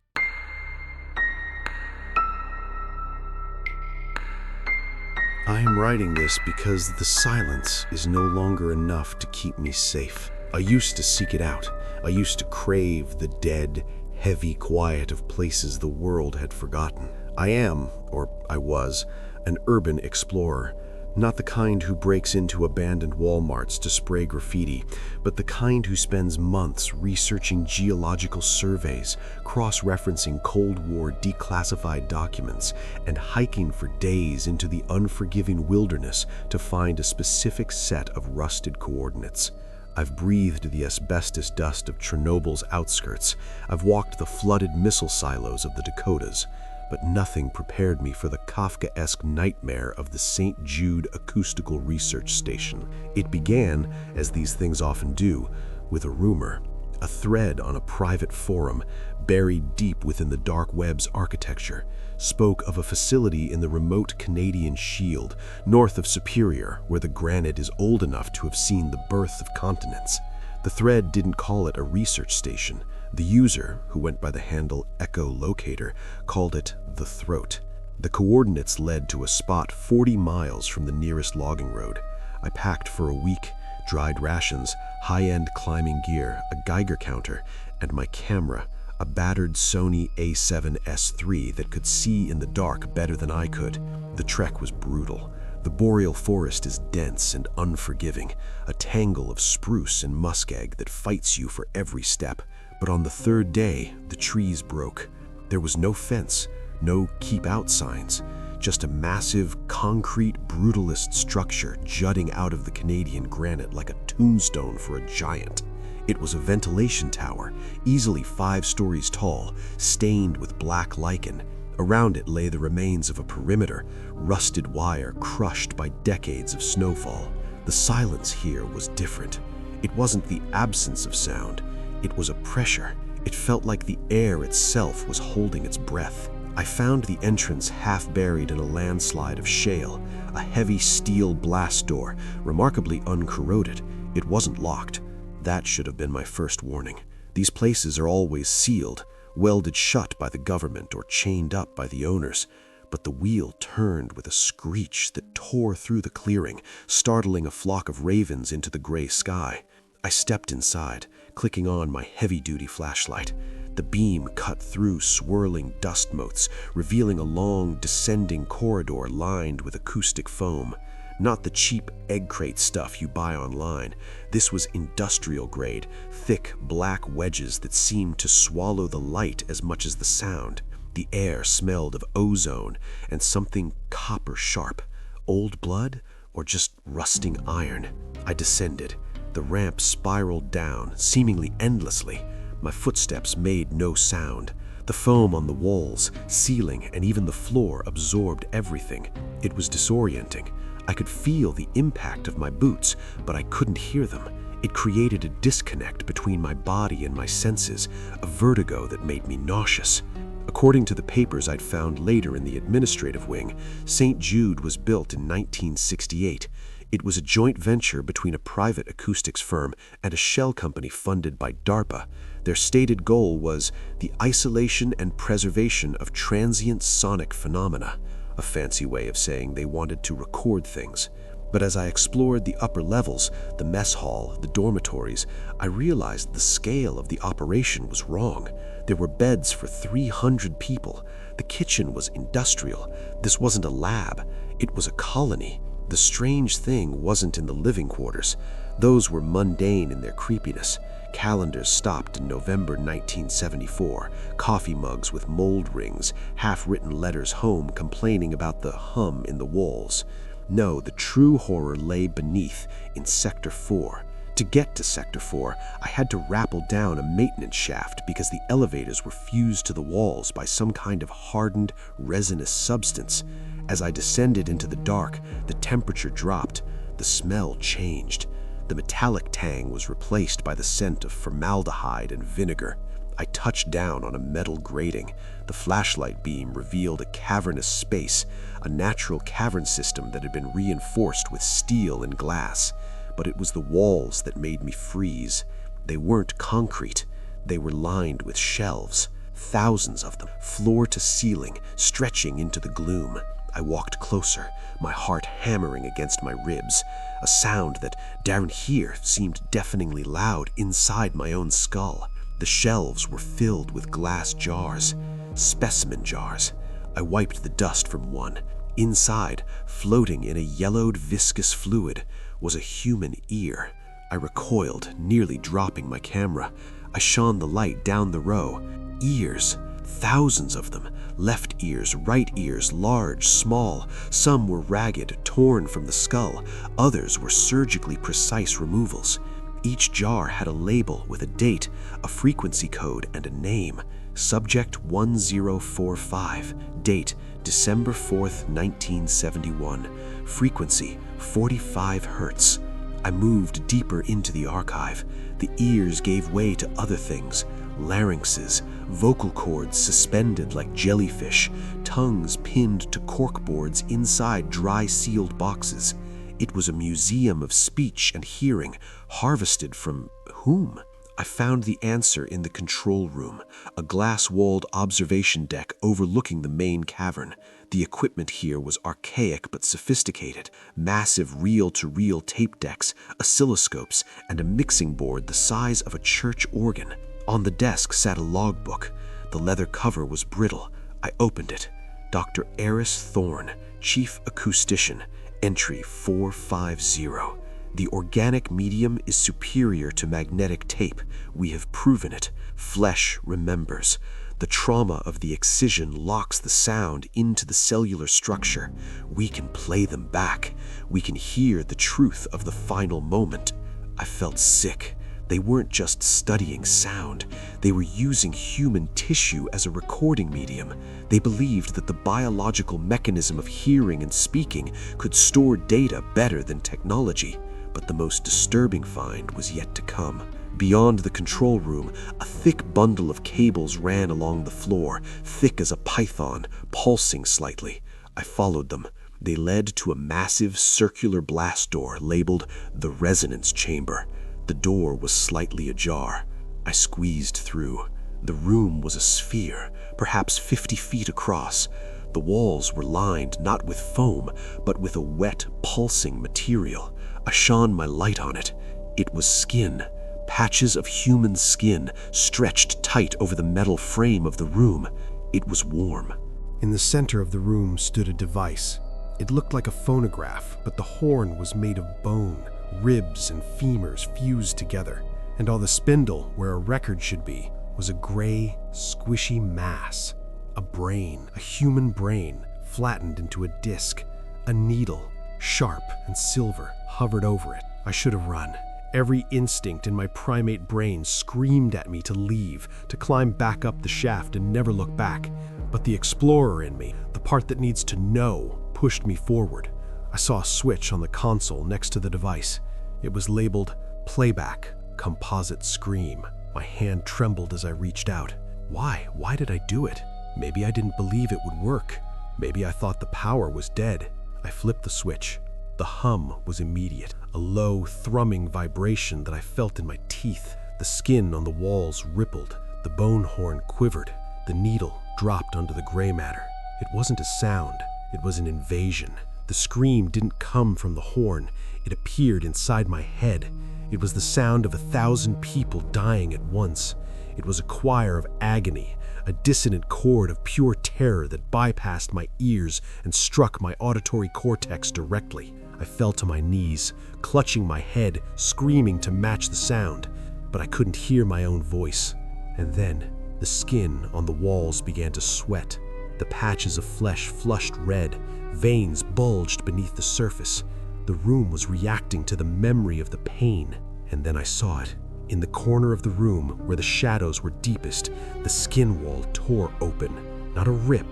I am writing this because the silence is no longer enough to keep me safe. I used to seek it out. I used to crave the dead, heavy quiet of places the world had forgotten. I am, or I was, an urban explorer. Not the kind who breaks into abandoned Walmarts to spray graffiti, but the kind who spends months researching geological surveys, cross-referencing Cold War declassified documents, and hiking for days into the unforgiving wilderness to find a specific set of rusted coordinates. I've breathed the asbestos dust of Chernobyl's outskirts. I've walked the flooded missile silos of the Dakotas. But nothing prepared me for the Kafkaesque nightmare of the St. Jude Acoustical Research Station. It began, as these things often do, with a rumor, a thread on a private forum buried deep within the dark web's architecture, spoke of a facility in the remote Canadian Shield, north of Superior, where the granite is old enough to have seen the birth of continents. The thread didn't call it a research station. The user, who went by the handle Echolocator, called it the Throat. The coordinates led to a spot 40 miles from the nearest logging road. I packed for a week, dried rations, high-end climbing gear, a Geiger counter, and my camera, a battered Sony A7S III that could see in the dark better than I could. The trek was brutal. The boreal forest is dense and unforgiving, a tangle of spruce and muskeg that fights you for every step. But on the third day, the trees broke. There was no fence, no keep out signs, just a massive, concrete, brutalist structure jutting out of the Canadian granite like a tombstone for a giant. It was a ventilation tower, easily 5 stories tall, stained with black lichen. Around it lay the remains of a perimeter, rusted wire crushed by decades of snowfall. The silence here was different. It wasn't the absence of sound, it was a pressure. It felt like the air itself was holding its breath. I found the entrance half buried in a landslide of shale, a heavy steel blast door, remarkably uncorroded. It wasn't locked. That should have been my first warning. These places are always sealed, welded shut by the government or chained up by the owners. But the wheel turned with a screech that tore through the clearing, startling a flock of ravens into the gray sky. I stepped inside, clicking on my heavy-duty flashlight. The beam cut through swirling dust motes, revealing a long, descending corridor lined with acoustic foam. Not the cheap egg crate stuff you buy online. This was industrial grade, thick black wedges that seemed to swallow the light as much as the sound. The air smelled of ozone and something copper sharp. Old blood or just rusting iron? I descended. The ramp spiraled down, seemingly endlessly. My footsteps made no sound. The foam on the walls, ceiling, and even the floor absorbed everything. It was disorienting. I could feel the impact of my boots, but I couldn't hear them. It created a disconnect between my body and my senses, a vertigo that made me nauseous. According to the papers I'd found later in the administrative wing, St. Jude was built in 1968. It was a joint venture between a private acoustics firm and a shell company funded by DARPA. Their stated goal was the isolation and preservation of transient sonic phenomena, a fancy way of saying they wanted to record things. But as I explored the upper levels, the mess hall, the dormitories, I realized the scale of the operation was wrong. There were beds for 300 people. The kitchen was industrial. This wasn't a lab. It was a colony. The strange thing wasn't in the living quarters. Those were mundane in their creepiness. Calendars stopped in November 1974, coffee mugs with mold rings, half-written letters home complaining about the hum in the walls. No, the true horror lay beneath, in Sector 4. To get to Sector 4, I had to rappel down a maintenance shaft because the elevators were fused to the walls by some kind of hardened, resinous substance. As I descended into the dark, the temperature dropped. The smell changed. The metallic tang was replaced by the scent of formaldehyde and vinegar. I touched down on a metal grating. The flashlight beam revealed a cavernous space, a natural cavern system that had been reinforced with steel and glass. But it was the walls that made me freeze. They weren't concrete. They were lined with shelves, thousands of them, floor to ceiling, stretching into the gloom. I walked closer, my heart hammering against my ribs. A sound that, down here, seemed deafeningly loud inside my own skull. The shelves were filled with glass jars, specimen jars. I wiped the dust from one. Inside, floating in a yellowed viscous fluid, was a human ear. I recoiled, nearly dropping my camera. I shone the light down the row. Ears, thousands of them. Left ears, right ears, large, small. Some were ragged, torn from the skull. Others were surgically precise removals. Each jar had a label with a date, a frequency code, and a name. Subject 1045. Date December 4th, 1971. Frequency 45 Hertz. I moved deeper into the archive. The ears gave way to other things. Larynxes, vocal cords suspended like jellyfish, tongues pinned to corkboards inside dry sealed boxes. It was a museum of speech and hearing, harvested from whom? I found the answer in the control room, a glass-walled observation deck overlooking the main cavern. The equipment here was archaic but sophisticated. Massive reel-to-reel tape decks, oscilloscopes, and a mixing board the size of a church organ. On the desk sat a logbook. The leather cover was brittle. I opened it. Dr. Eris Thorne, Chief Acoustician, entry 450. The organic medium is superior to magnetic tape. We have proven it. Flesh remembers. The trauma of the excision locks the sound into the cellular structure. We can play them back. We can hear the truth of the final moment. I felt sick. They weren't just studying sound. They were using human tissue as a recording medium. They believed that the biological mechanism of hearing and speaking could store data better than technology. But the most disturbing find was yet to come. Beyond the control room, a thick bundle of cables ran along the floor, thick as a python, pulsing slightly. I followed them. They led to a massive circular blast door labeled the resonance chamber. The door was slightly ajar. I squeezed through. The room was a sphere, perhaps 50 feet across. The walls were lined not with foam, but with a wet, pulsing material. I shone my light on it. It was skin. Patches of human skin stretched tight over the metal frame of the room. It was warm. In the center of the room stood a device. It looked like a phonograph, but the horn was made of bone. Ribs and femurs fused together, and on the spindle, where a record should be, was a gray, squishy mass. A brain, a human brain, flattened into a disc. A needle, sharp and silver, hovered over it. I should have run. Every instinct in my primate brain screamed at me to leave, to climb back up the shaft and never look back. But the explorer in me, the part that needs to know, pushed me forward. I saw a switch on the console next to the device. It was labeled Playback, Composite Scream. My hand trembled as I reached out. Why? Why did I do it? Maybe I didn't believe it would work. Maybe I thought the power was dead. I flipped the switch. The hum was immediate, a low, thrumming vibration that I felt in my teeth. The skin on the walls rippled. The bone horn quivered. The needle dropped onto the gray matter. It wasn't a sound. It was an invasion. The scream didn't come from the horn. It appeared inside my head. It was the sound of 1,000 people dying at once. It was a choir of agony, a dissonant chord of pure terror that bypassed my ears and struck my auditory cortex directly. I fell to my knees, clutching my head, screaming to match the sound, but I couldn't hear my own voice. And then, the skin on the walls began to sweat. The patches of flesh flushed red. Veins bulged beneath the surface. The room was reacting to the memory of the pain. And then I saw it. In the corner of the room, where the shadows were deepest, the skin wall tore open. Not a rip,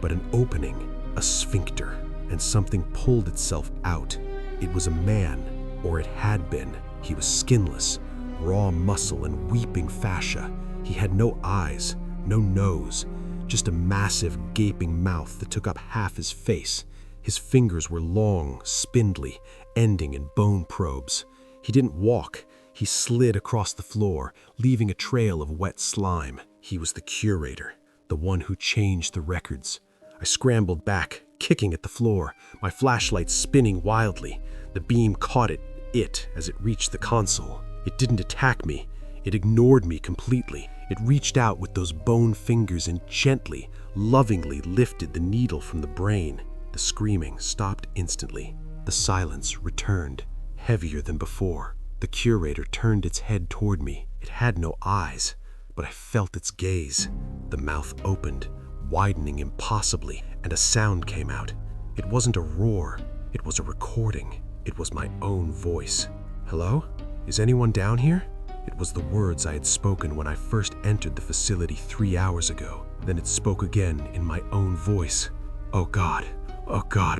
but an opening, a sphincter, and something pulled itself out. It was a man, or it had been. He was skinless, raw muscle and weeping fascia. He had no eyes, no nose, just a massive, gaping mouth that took up half his face. His fingers were long, spindly, ending in bone probes. He didn't walk. He slid across the floor, leaving a trail of wet slime. He was the curator, the one who changed the records. I scrambled back, kicking at the floor, my flashlight spinning wildly. The beam caught it as it reached the console. It didn't attack me. It ignored me completely. It reached out with those bone fingers and gently, lovingly lifted the needle from the brain. The screaming stopped instantly. The silence returned, heavier than before. The curator turned its head toward me. It had no eyes, but I felt its gaze. The mouth opened, widening impossibly, and a sound came out. It wasn't a roar. It was a recording. It was my own voice. "Hello? Is anyone down here?" It was the words I had spoken when I first entered the facility 3 hours ago. Then it spoke again in my own voice. Oh God,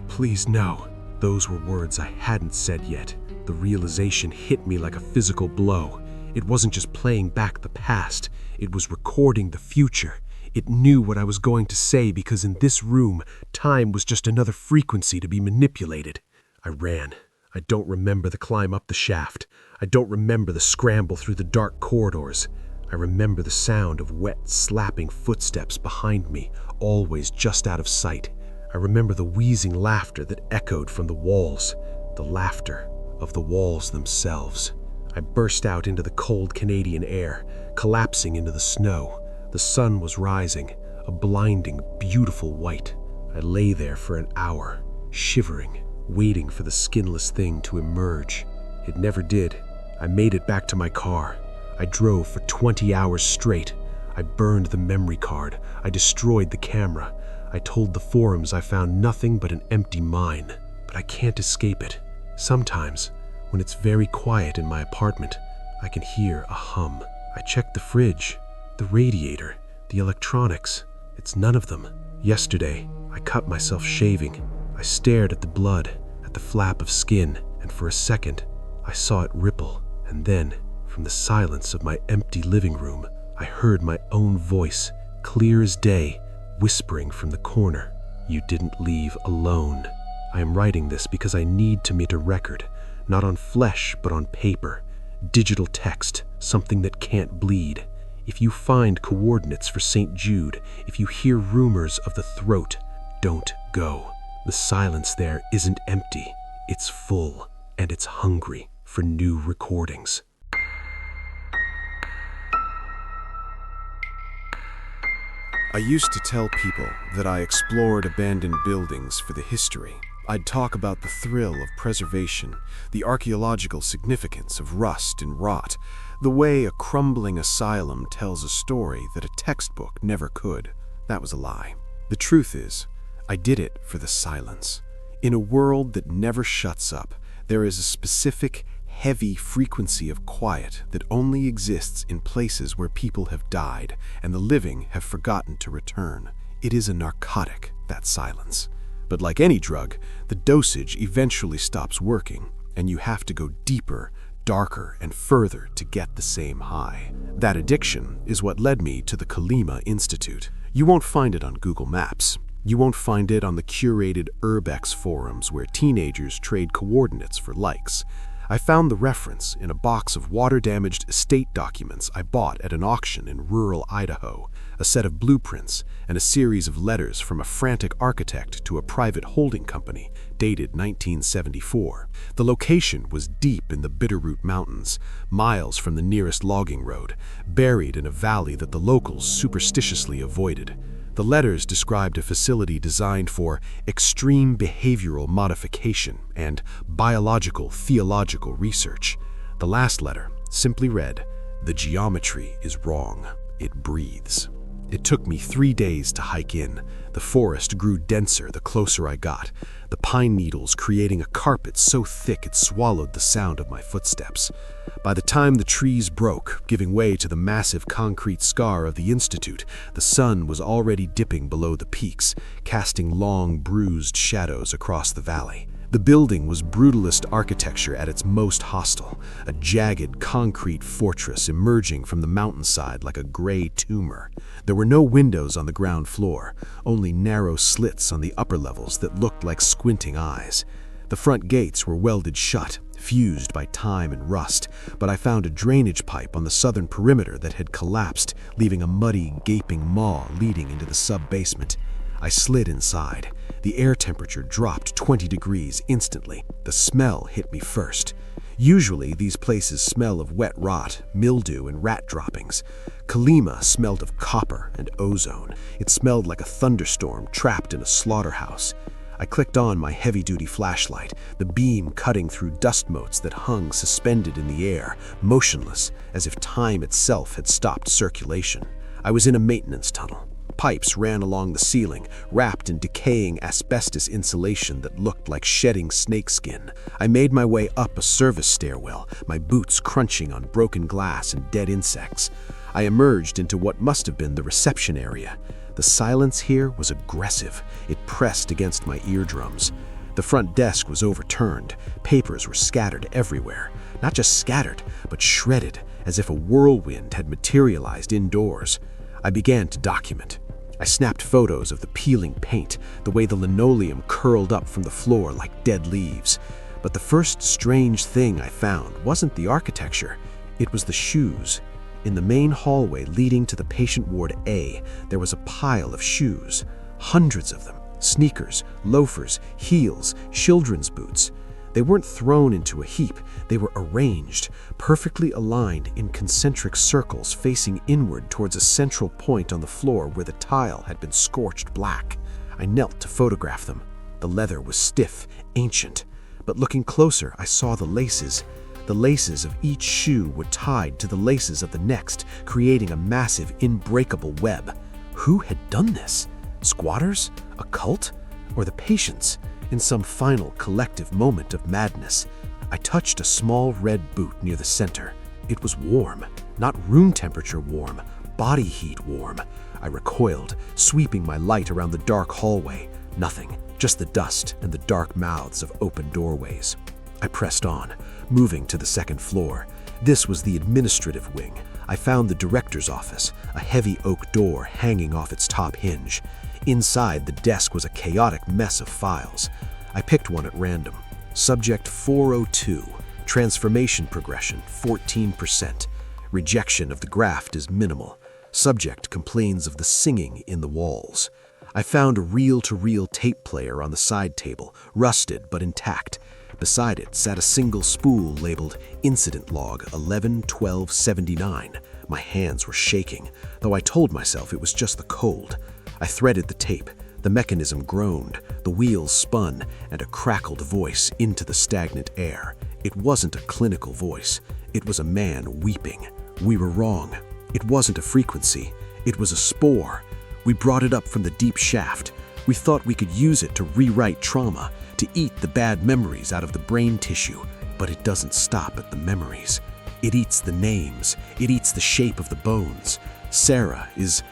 please no." Those were words I hadn't said yet. The realization hit me like a physical blow. It wasn't just playing back the past. It was recording the future. It knew what I was going to say because in this room, time was just another frequency to be manipulated. I ran. I don't remember the climb up the shaft. I don't remember the scramble through the dark corridors. I remember the sound of wet, slapping footsteps behind me, always just out of sight. I remember the wheezing laughter that echoed from the walls, the laughter of the walls themselves. I burst out into the cold Canadian air, collapsing into the snow. The sun was rising, a blinding, beautiful white. I lay there for an hour, shivering, waiting for the skinless thing to emerge. It never did. I made it back to my car. I drove for 20 hours straight. I burned the memory card. I destroyed the camera. I told the forums I found nothing but an empty mine. But I can't escape it. Sometimes, when it's very quiet in my apartment, I can hear a hum. I check the fridge, the radiator, the electronics. It's none of them. Yesterday, I cut myself shaving. I stared at the blood, at the flap of skin, and for a second, I saw it ripple. And then, from the silence of my empty living room, I heard my own voice, clear as day, whispering from the corner, "You didn't leave alone." I am writing this because I need to make a record, not on flesh, but on paper. Digital text, something that can't bleed. If you find coordinates for St. Jude, if you hear rumors of the throat, don't go. The silence there isn't empty. It's full, and it's hungry for new recordings. I used to tell people that I explored abandoned buildings for the history. I'd talk about the thrill of preservation, the archaeological significance of rust and rot, the way a crumbling asylum tells a story that a textbook never could. That was a lie. The truth is, I did it for the silence. In a world that never shuts up, there is a specific, heavy frequency of quiet that only exists in places where people have died and the living have forgotten to return. It is a narcotic, that silence. But like any drug, the dosage eventually stops working, and you have to go deeper, darker, and further to get the same high. That addiction is what led me to the Kalima Institute. You won't find it on Google Maps. You won't find it on the curated Urbex forums where teenagers trade coordinates for likes. I found the reference in a box of water-damaged estate documents I bought at an auction in rural Idaho, a set of blueprints, and a series of letters from a frantic architect to a private holding company, dated 1974. The location was deep in the Bitterroot Mountains, miles from the nearest logging road, buried in a valley that the locals superstitiously avoided. The letters described a facility designed for extreme behavioral modification and biological theological research. The last letter simply read, "The geometry is wrong. It breathes." It took me 3 days to hike in. The forest grew denser the closer I got, the pine needles creating a carpet so thick it swallowed the sound of my footsteps. By the time the trees broke, giving way to the massive concrete scar of the Institute, the sun was already dipping below the peaks, casting long, bruised shadows across the valley. The building was brutalist architecture at its most hostile, a jagged concrete fortress emerging from the mountainside like a gray tumor. There were no windows on the ground floor, only narrow slits on the upper levels that looked like squinting eyes. The front gates were welded shut, fused by time and rust, but I found a drainage pipe on the southern perimeter that had collapsed, leaving a muddy, gaping maw leading into the sub-basement. I slid inside. The air temperature dropped 20 degrees instantly. The smell hit me first. Usually, these places smell of wet rot, mildew, and rat droppings. Kalima smelled of copper and ozone. It smelled like a thunderstorm trapped in a slaughterhouse. I clicked on my heavy-duty flashlight, the beam cutting through dust motes that hung suspended in the air, motionless, as if time itself had stopped circulation. I was in a maintenance tunnel. Pipes ran along the ceiling, wrapped in decaying asbestos insulation that looked like shedding snakeskin. I made my way up a service stairwell, my boots crunching on broken glass and dead insects. I emerged into what must have been the reception area. The silence here was aggressive. It pressed against my eardrums. The front desk was overturned. Papers were scattered everywhere. Not just scattered, but shredded, as if a whirlwind had materialized indoors. I began to document. I snapped photos of the peeling paint, the way the linoleum curled up from the floor like dead leaves. But the first strange thing I found wasn't the architecture, it was the shoes. In the main hallway leading to the patient ward A, there was a pile of shoes, hundreds of them, sneakers, loafers, heels, children's boots. They weren't thrown into a heap, they were arranged, perfectly aligned in concentric circles facing inward towards a central point on the floor where the tile had been scorched black. I knelt to photograph them. The leather was stiff, ancient, but looking closer, I saw the laces. The laces of each shoe were tied to the laces of the next, creating a massive, unbreakable web. Who had done this? Squatters? A cult? Or the patients? In some final collective moment of madness, I touched a small red boot near the center. It was warm, not room temperature warm, body heat warm. I recoiled, sweeping my light around the dark hallway. Nothing, just the dust and the dark mouths of open doorways. I pressed on, moving to the second floor. This was the administrative wing. I found the director's office, a heavy oak door hanging off its top hinge. Inside, the desk was a chaotic mess of files. I picked one at random. Subject 402, transformation progression 14%. Rejection of the graft is minimal. Subject complains of the singing in the walls. I found a reel-to-reel tape player on the side table, rusted but intact. Beside it sat a single spool labeled Incident Log 11-12-79. My hands were shaking, though I told myself it was just the cold. I threaded the tape. The mechanism groaned, the wheels spun, and a crackled voice into the stagnant air. It wasn't a clinical voice. It was a man weeping. We were wrong. It wasn't a frequency. It was a spore. We brought it up from the deep shaft. We thought we could use it to rewrite trauma, to eat the bad memories out of the brain tissue. But it doesn't stop at the memories. It eats the names. It eats the shape of the bones. Sarah is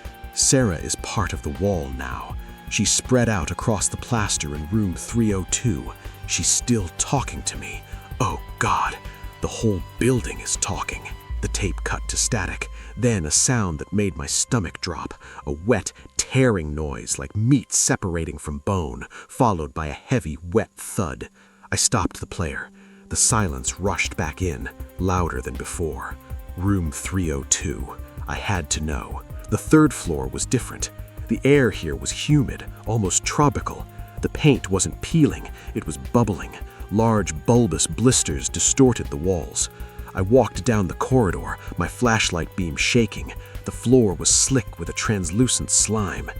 part of the wall now. She's spread out across the plaster in room 302. She's still talking to me. Oh God, the whole building is talking. The tape cut to static, then a sound that made my stomach drop, a wet, tearing noise like meat separating from bone, followed by a heavy, wet thud. I stopped the player. The silence rushed back in, louder than before. Room 302. I had to know. The third floor was different. The air here was humid, almost tropical. The paint wasn't peeling, it was bubbling. Large, bulbous blisters distorted the walls. I walked down the corridor, my flashlight beam shaking. The floor was slick with a translucent slime.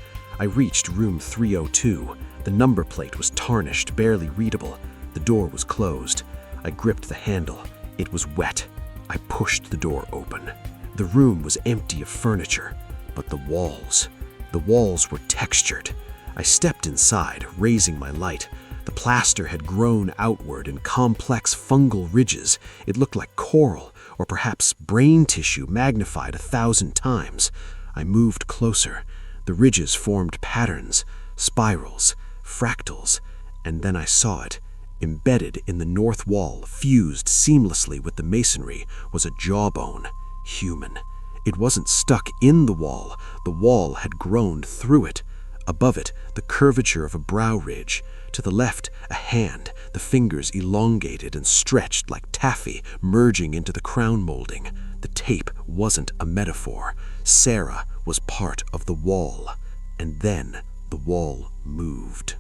I reached room 302. The number plate was tarnished, barely readable. The door was closed. I gripped the handle. It was wet. I pushed the door open. The room was empty of furniture, but the walls were textured. I stepped inside, raising my light. The plaster had grown outward in complex fungal ridges. It looked like coral, or perhaps brain tissue magnified 1,000 times. I moved closer. The ridges formed patterns, spirals, fractals, and then I saw it. Embedded in the north wall, fused seamlessly with the masonry, was a jawbone, human. It wasn't stuck in the wall had grown through it. Above it, the curvature of a brow ridge. To the left, a hand, the fingers elongated and stretched like taffy, merging into the crown molding. The tape wasn't a metaphor. Sarah was part of the wall. And then the wall moved.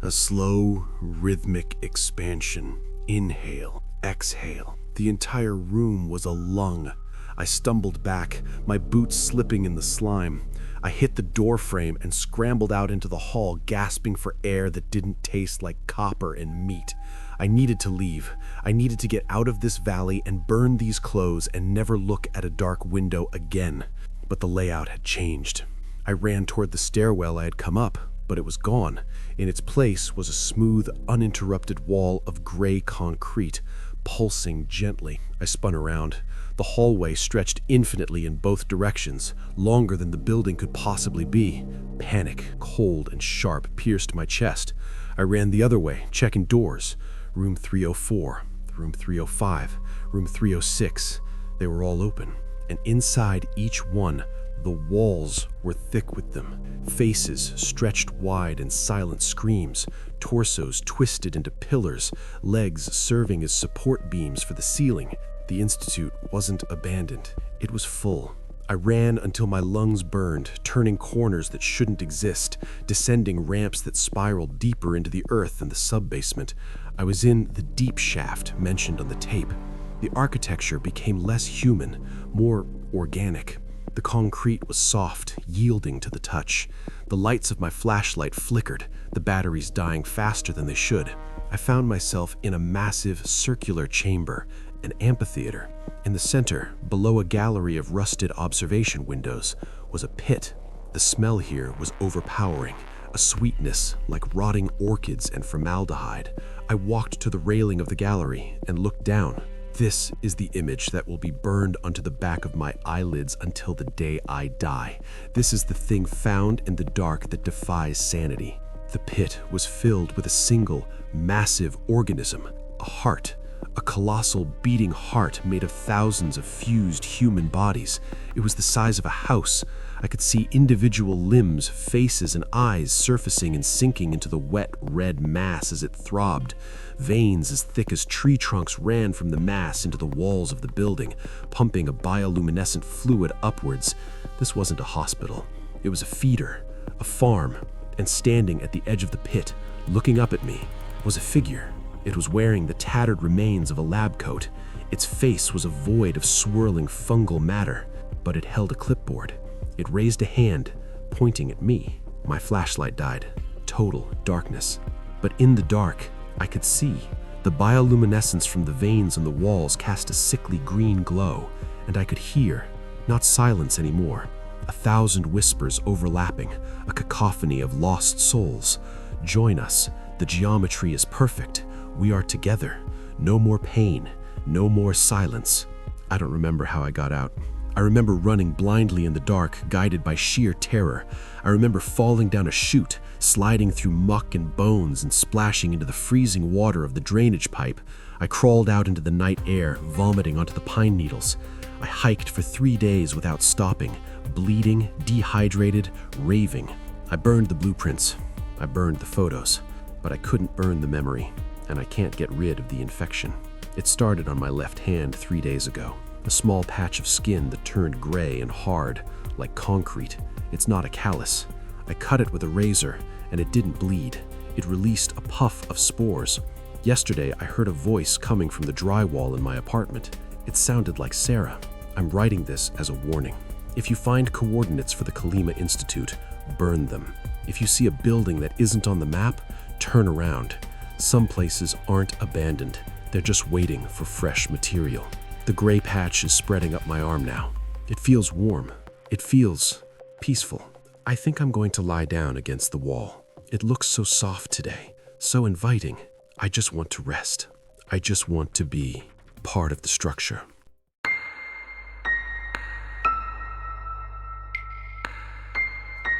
A slow, rhythmic expansion. Inhale, exhale. The entire room was a lung. I stumbled back, my boots slipping in the slime. I hit the door frame and scrambled out into the hall, gasping for air that didn't taste like copper and meat. I needed to leave. I needed to get out of this valley and burn these clothes and never look at a dark window again. But the layout had changed. I ran toward the stairwell I had come up, but it was gone. In its place was a smooth, uninterrupted wall of gray concrete, pulsing gently. I spun around. The hallway stretched infinitely in both directions, longer than the building could possibly be. Panic, cold and sharp, pierced my chest. I ran the other way, checking doors. Room 304, room 305, room 306. They were all open, and inside each one, The walls were thick with them. Faces stretched wide in silent screams, torsos twisted into pillars, legs serving as support beams for the ceiling. The institute wasn't abandoned. It was full. I ran until my lungs burned, turning corners that shouldn't exist, descending ramps that spiraled deeper into the earth and the sub-basement. I was in the deep shaft mentioned on the tape. The architecture became less human, more organic. The concrete was soft, yielding to the touch. The lights of my flashlight flickered, the batteries dying faster than they should. I found myself in a massive circular chamber, an amphitheater. In the center, below a gallery of rusted observation windows, was a pit. The smell here was overpowering, a sweetness like rotting orchids and formaldehyde. I walked to the railing of the gallery and looked down. This is the image that will be burned onto the back of my eyelids until the day I die. This is the thing found in the dark that defies sanity. The pit was filled with a single, massive organism, a heart. A colossal beating heart made of thousands of fused human bodies. It was the size of a house. I could see individual limbs, faces, and eyes surfacing and sinking into the wet, red mass as it throbbed. Veins as thick as tree trunks ran from the mass into the walls of the building, pumping a bioluminescent fluid upwards. This wasn't a hospital. It was a feeder, a farm, and standing at the edge of the pit, looking up at me, was a figure. It was wearing the tattered remains of a lab coat. Its face was a void of swirling fungal matter, but it held a clipboard. It raised a hand, pointing at me. My flashlight died. Total darkness. But in the dark, I could see. The bioluminescence from the veins on the walls cast a sickly green glow, and I could hear, not silence anymore, 1,000 whispers overlapping, a cacophony of lost souls. Join us. The geometry is perfect. We are together. No more pain. No more silence. I don't remember how I got out. I remember running blindly in the dark, guided by sheer terror. I remember falling down a chute, sliding through muck and bones and splashing into the freezing water of the drainage pipe. I crawled out into the night air, vomiting onto the pine needles. I hiked for 3 days without stopping, bleeding, dehydrated, raving. I burned the blueprints. I burned the photos. But I couldn't burn the memory, and I can't get rid of the infection. It started on my left hand 3 days ago. A small patch of skin that turned gray and hard, like concrete. It's not a callus. I cut it with a razor, and it didn't bleed. It released a puff of spores. Yesterday, I heard a voice coming from the drywall in my apartment. It sounded like Sarah. I'm writing this as a warning. If you find coordinates for the Kalima Institute, burn them. If you see a building that isn't on the map, turn around. Some places aren't abandoned. They're just waiting for fresh material. The gray patch is spreading up my arm now. It feels warm. It feels peaceful. I think I'm going to lie down against the wall. It looks so soft today, so inviting. I just want to rest. I just want to be part of the structure.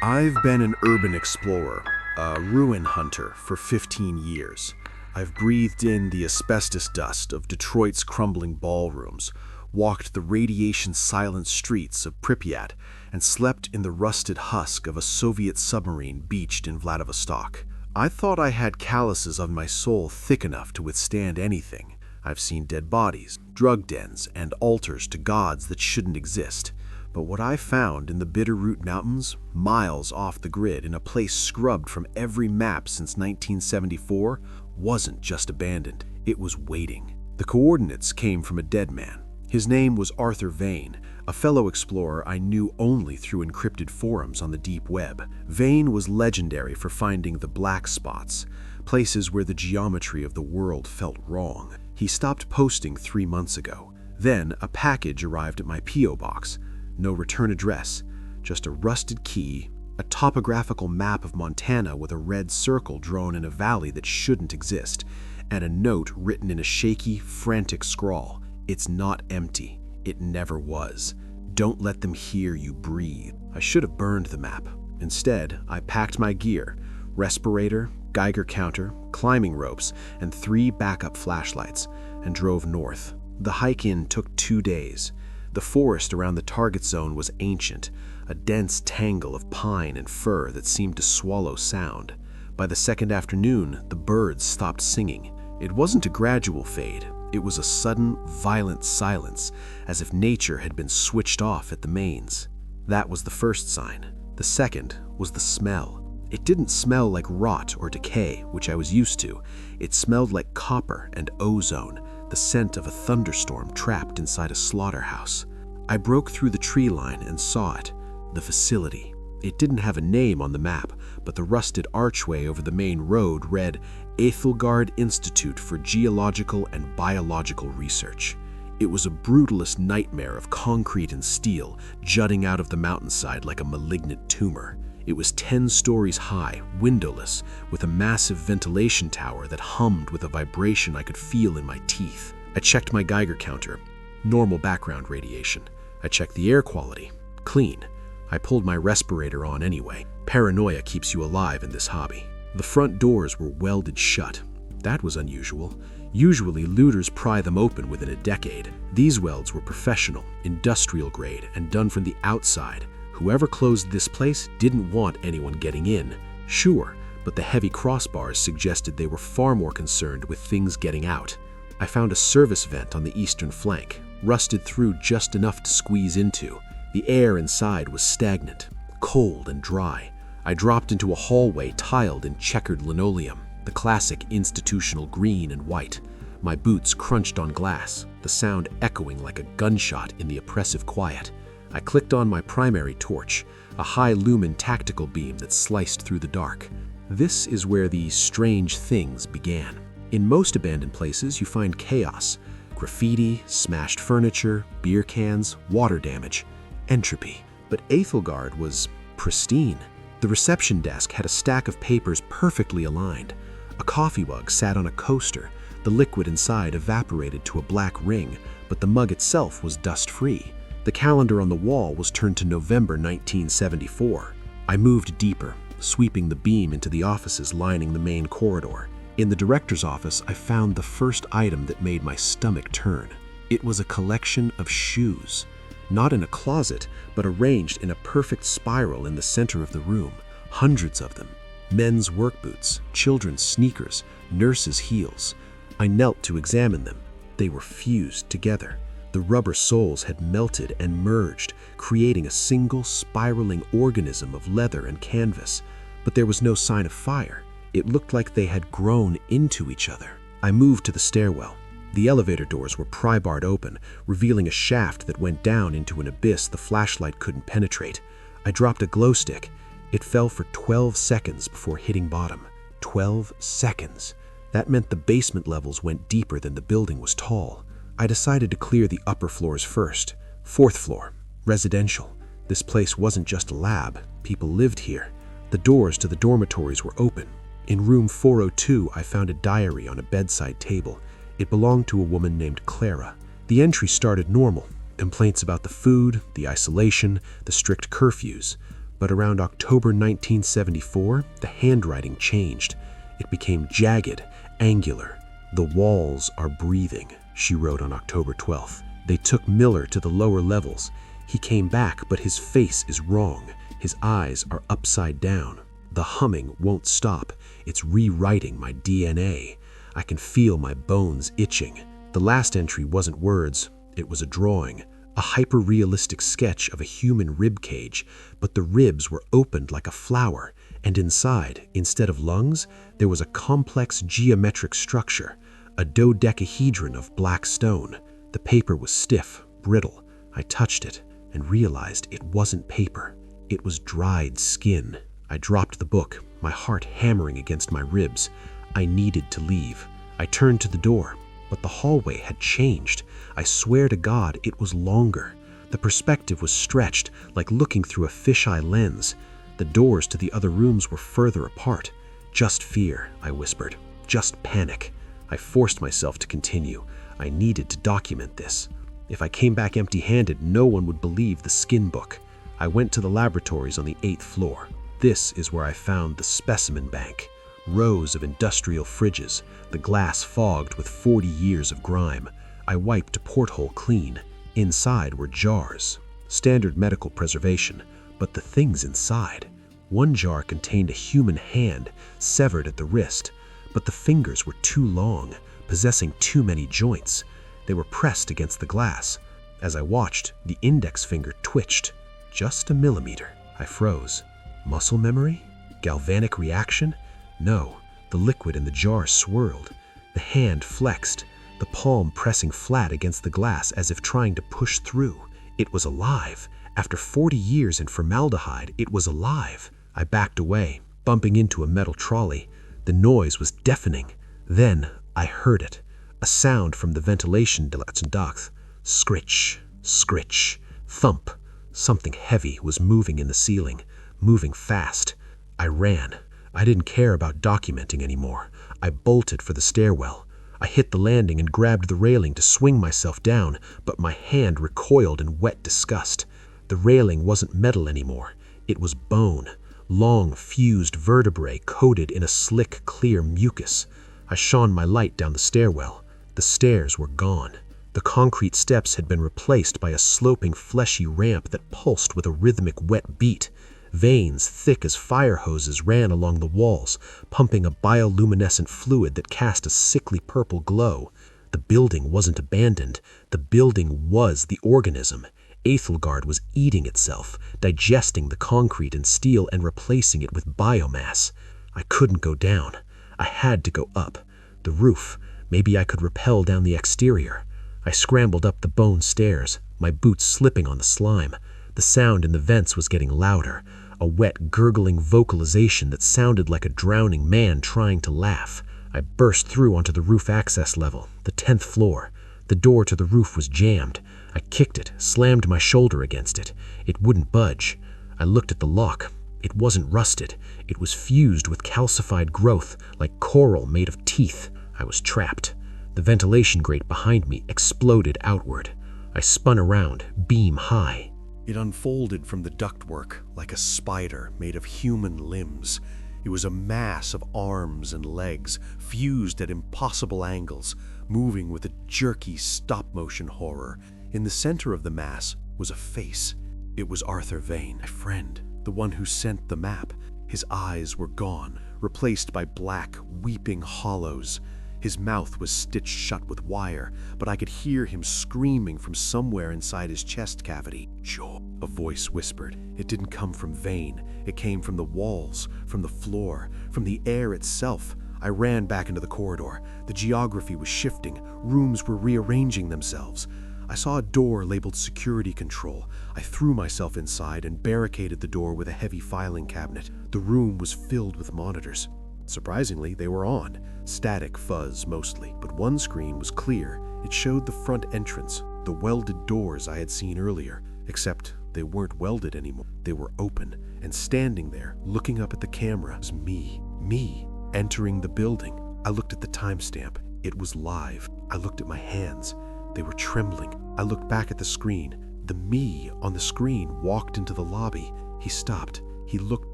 I've been an urban explorer, a ruin hunter for 15 years. I've breathed in the asbestos dust of Detroit's crumbling ballrooms, walked the radiation-silent streets of Pripyat, and slept in the rusted husk of a Soviet submarine beached in Vladivostok. I thought I had calluses on my soul thick enough to withstand anything. I've seen dead bodies, drug dens, and altars to gods that shouldn't exist. But what I found in the Bitterroot Mountains, miles off the grid in a place scrubbed from every map since 1974, wasn't just abandoned, it was waiting. The coordinates came from a dead man. His name was Arthur Vane, a fellow explorer I knew only through encrypted forums on the deep web. Vane was legendary for finding the black spots, places where the geometry of the world felt wrong. He stopped posting 3 months ago. Then a package arrived at my P.O. box. No return address, just a rusted key, a topographical map of Montana with a red circle drawn in a valley that shouldn't exist, and a note written in a shaky, frantic scrawl. It's not empty. It never was. Don't let them hear you breathe. I should have burned the map. Instead, I packed my gear, respirator, Geiger counter, climbing ropes, and 3 backup flashlights, and drove north. The hike-in took 2 days. The forest around the target zone was ancient, a dense tangle of pine and fir that seemed to swallow sound. By the second afternoon, the birds stopped singing. It wasn't a gradual fade. It was a sudden, violent silence, as if nature had been switched off at the mains. That was the first sign. The second was the smell. It didn't smell like rot or decay, which I was used to. It smelled like copper and ozone, the scent of a thunderstorm trapped inside a slaughterhouse. I broke through the tree line and saw it, the facility. It didn't have a name on the map, but the rusted archway over the main road read Ethelgard Institute for Geological and Biological Research. It was a brutalist nightmare of concrete and steel jutting out of the mountainside like a malignant tumor. It was 10 stories high, windowless, with a massive ventilation tower that hummed with a vibration I could feel in my teeth. I checked my Geiger counter. Normal background radiation. I checked the air quality. Clean. I pulled my respirator on anyway. Paranoia keeps you alive in this hobby. The front doors were welded shut. That was unusual. Usually, looters pry them open within a decade. These welds were professional, industrial grade, and done from the outside. Whoever closed this place didn't want anyone getting in. Sure, but the heavy crossbars suggested they were far more concerned with things getting out. I found a service vent on the eastern flank, rusted through just enough to squeeze into. The air inside was stagnant, cold and dry. I dropped into a hallway tiled in checkered linoleum, the classic institutional green and white. My boots crunched on glass, the sound echoing like a gunshot in the oppressive quiet. I clicked on my primary torch, a high-lumen tactical beam that sliced through the dark. This is where the strange things began. In most abandoned places, you find chaos. Graffiti, smashed furniture, beer cans, water damage, entropy. But Ethelgard was pristine. The reception desk had a stack of papers perfectly aligned. A coffee mug sat on a coaster. The liquid inside evaporated to a black ring, but the mug itself was dust-free. The calendar on the wall was turned to November 1974. I moved deeper, sweeping the beam into the offices lining the main corridor. In the director's office, I found the first item that made my stomach turn. It was a collection of shoes. Not in a closet, but arranged in a perfect spiral in the center of the room. Hundreds of them. Men's work boots, children's sneakers, nurses' heels. I knelt to examine them. They were fused together. The rubber soles had melted and merged, creating a single spiraling organism of leather and canvas. But there was no sign of fire. It looked like they had grown into each other. I moved to the stairwell. The elevator doors were pry-barred open, revealing a shaft that went down into an abyss the flashlight couldn't penetrate. I dropped a glow stick. It fell for 12 seconds before hitting bottom. 12 seconds. That meant the basement levels went deeper than the building was tall. I decided to clear the upper floors first. 4th floor, residential. This place wasn't just a lab. People lived here. The doors to the dormitories were open. In room 402, I found a diary on a bedside table. It belonged to a woman named Clara. The entry started normal. Complaints about the food, the isolation, the strict curfews. But around October 1974, the handwriting changed. It became jagged, angular. "The walls are breathing," she wrote on October 12th. "They took Miller to the lower levels. He came back, but his face is wrong. His eyes are upside down. The humming won't stop. It's rewriting my DNA. I can feel my bones itching." The last entry wasn't words. It was a drawing. A hyper-realistic sketch of a human rib cage, but the ribs were opened like a flower, and inside, instead of lungs, there was a complex geometric structure, a dodecahedron of black stone. The paper was stiff, brittle. I touched it and realized it wasn't paper. It was dried skin. I dropped the book, my heart hammering against my ribs. I needed to leave. I turned to the door, but the hallway had changed. I swear to God, it was longer. The perspective was stretched, like looking through a fisheye lens. The doors to the other rooms were further apart. "Just fear," I whispered. "Just panic." I forced myself to continue. I needed to document this. If I came back empty-handed, no one would believe the skin book. I went to the laboratories on the 8th floor. This is where I found the specimen bank. Rows of industrial fridges, the glass fogged with 40 years of grime. I wiped a porthole clean. Inside were jars. Standard medical preservation, but the things inside. One jar contained a human hand, severed at the wrist, but the fingers were too long, possessing too many joints. They were pressed against the glass. As I watched, the index finger twitched. Just a millimeter. I froze. Muscle memory? Galvanic reaction? No, the liquid in the jar swirled. The hand flexed, the palm pressing flat against the glass as if trying to push through. It was alive. After 40 years in formaldehyde, it was alive. I backed away, bumping into a metal trolley. The noise was deafening. Then I heard it. A sound from the ventilation duct. Scritch, scritch, thump. Something heavy was moving in the ceiling, moving fast. I ran. I didn't care about documenting anymore. I bolted for the stairwell. I hit the landing and grabbed the railing to swing myself down, but my hand recoiled in wet disgust. The railing wasn't metal anymore. It was bone, long fused vertebrae coated in a slick, clear mucus. I shone my light down the stairwell. The stairs were gone. The concrete steps had been replaced by a sloping, fleshy ramp that pulsed with a rhythmic wet beat. Veins thick as fire hoses ran along the walls, pumping a bioluminescent fluid that cast a sickly purple glow. The building wasn't abandoned. The building was the organism. Aethelgard was eating itself, digesting the concrete and steel and replacing it with biomass. I couldn't go down. I had to go up. The roof. Maybe I could rappel down the exterior. I scrambled up the bone stairs, my boots slipping on the slime. The sound in the vents was getting louder, a wet, gurgling vocalization that sounded like a drowning man trying to laugh. I burst through onto the roof access level, the 10th floor. The door to the roof was jammed. I kicked it, slammed my shoulder against it. It wouldn't budge. I looked at the lock. It wasn't rusted. It was fused with calcified growth, like coral made of teeth. I was trapped. The ventilation grate behind me exploded outward. I spun around, beam high. It unfolded from the ductwork like a spider made of human limbs. It was a mass of arms and legs, fused at impossible angles, moving with a jerky stop-motion horror. In the center of the mass was a face. It was Arthur Vane, my friend, the one who sent the map. His eyes were gone, replaced by black, weeping hollows. His mouth was stitched shut with wire, but I could hear him screaming from somewhere inside his chest cavity. "Joe," a voice whispered. It didn't come from Vane. It came from the walls, from the floor, from the air itself. I ran back into the corridor. The geography was shifting. Rooms were rearranging themselves. I saw a door labeled security control. I threw myself inside and barricaded the door with a heavy filing cabinet. The room was filled with monitors. Surprisingly, they were on. Static fuzz mostly, but one screen was clear. It showed the front entrance, the welded doors I had seen earlier, except they weren't welded anymore. They were open, and standing there, looking up at the camera, was me, entering the building. I looked at the timestamp. It was live. I looked at my hands. They were trembling. I looked back at the screen. The me on the screen walked into the lobby. He stopped. He looked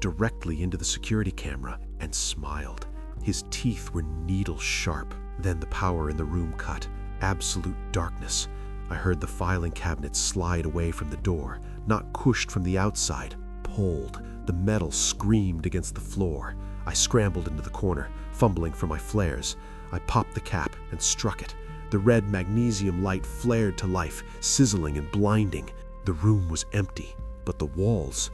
directly into the security camera and smiled. His teeth were needle sharp. Then the power in the room cut. Absolute darkness. I heard the filing cabinet slide away from the door, not pushed from the outside, pulled. The metal screamed against the floor. I scrambled into the corner, fumbling for my flares. I popped the cap and struck it. The red magnesium light flared to life, sizzling and blinding. The room was empty, but the walls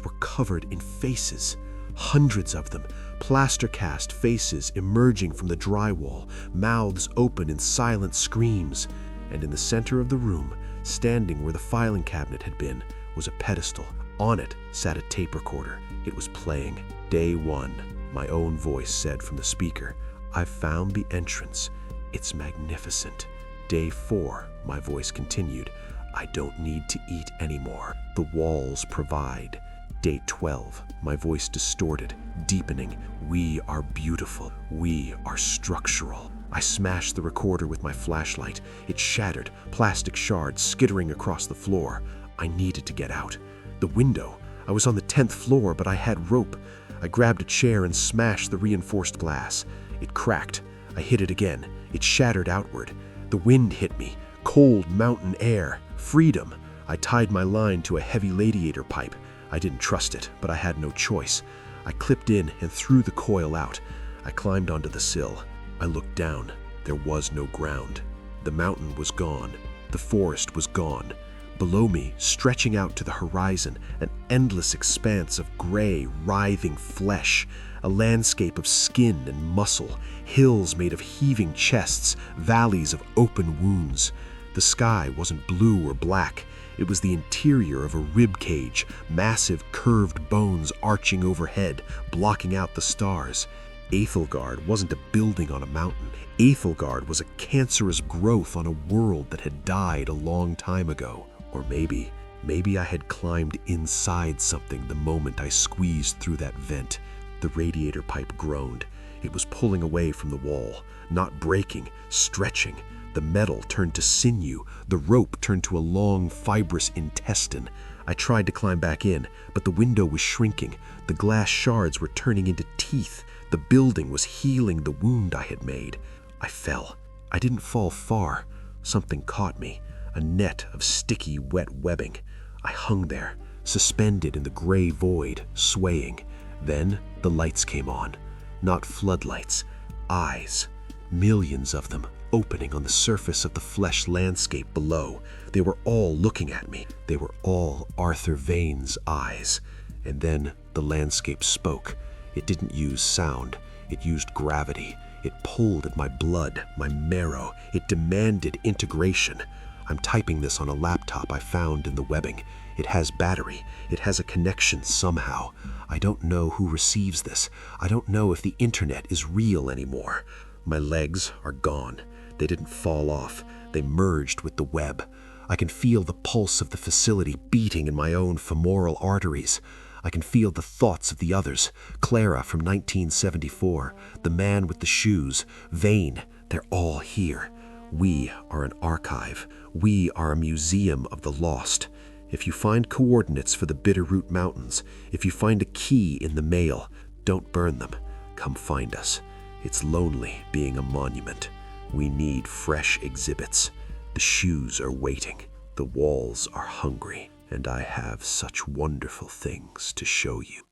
were covered in faces. Hundreds of them, plaster-cast faces emerging from the drywall, mouths open in silent screams. And in the center of the room, standing where the filing cabinet had been, was a pedestal. On it sat a tape recorder. It was playing. "Day 1, my own voice said from the speaker. "I've found the entrance. It's magnificent." "Day 4, my voice continued. "I don't need to eat anymore. The walls provide." Day 12, my voice distorted, deepening. "We are beautiful. We are structural." I smashed the recorder with my flashlight. It shattered, plastic shards skittering across the floor. I needed to get out. The window. I was on the 10th floor, but I had rope. I grabbed a chair and smashed the reinforced glass. It cracked. I hit it again. It shattered outward. The wind hit me. Cold mountain air. Freedom. I tied my line to a heavy radiator pipe. I didn't trust it, but I had no choice. I clipped in and threw the coil out. I climbed onto the sill. I looked down. There was no ground. The mountain was gone. The forest was gone. Below me, stretching out to the horizon, an endless expanse of gray, writhing flesh, a landscape of skin and muscle, hills made of heaving chests, valleys of open wounds. The sky wasn't blue or black. It was the interior of a rib cage, massive curved bones arching overhead, blocking out the stars. Æthelgard wasn't a building on a mountain. Æthelgard was a cancerous growth on a world that had died a long time ago. Or maybe I had climbed inside something the moment I squeezed through that vent. The radiator pipe groaned. It was pulling away from the wall, not breaking, stretching. The metal turned to sinew. The rope turned to a long, fibrous intestine. I tried to climb back in, but the window was shrinking. The glass shards were turning into teeth. The building was healing the wound I had made. I fell. I didn't fall far. Something caught me. A net of sticky, wet webbing. I hung there, suspended in the gray void, swaying. Then the lights came on. Not floodlights. Eyes. Millions of them, opening on the surface of the flesh landscape below. They were all looking at me. They were all Arthur Vane's eyes. And then the landscape spoke. It didn't use sound. It used gravity. It pulled at my blood, my marrow. It demanded integration. I'm typing this on a laptop I found in the webbing. It has battery. It has a connection somehow. I don't know who receives this. I don't know if the internet is real anymore. My legs are gone. They didn't fall off. They merged with the web. I can feel the pulse of the facility beating in my own femoral arteries. I can feel the thoughts of the others. Clara from 1974, the man with the shoes, Vane, they're all here. We are an archive. We are a museum of the lost. If you find coordinates for the Bitterroot Mountains, if you find a key in the mail, don't burn them. Come find us. It's lonely being a monument. We need fresh exhibits. The shoes are waiting. The walls are hungry. And I have such wonderful things to show you.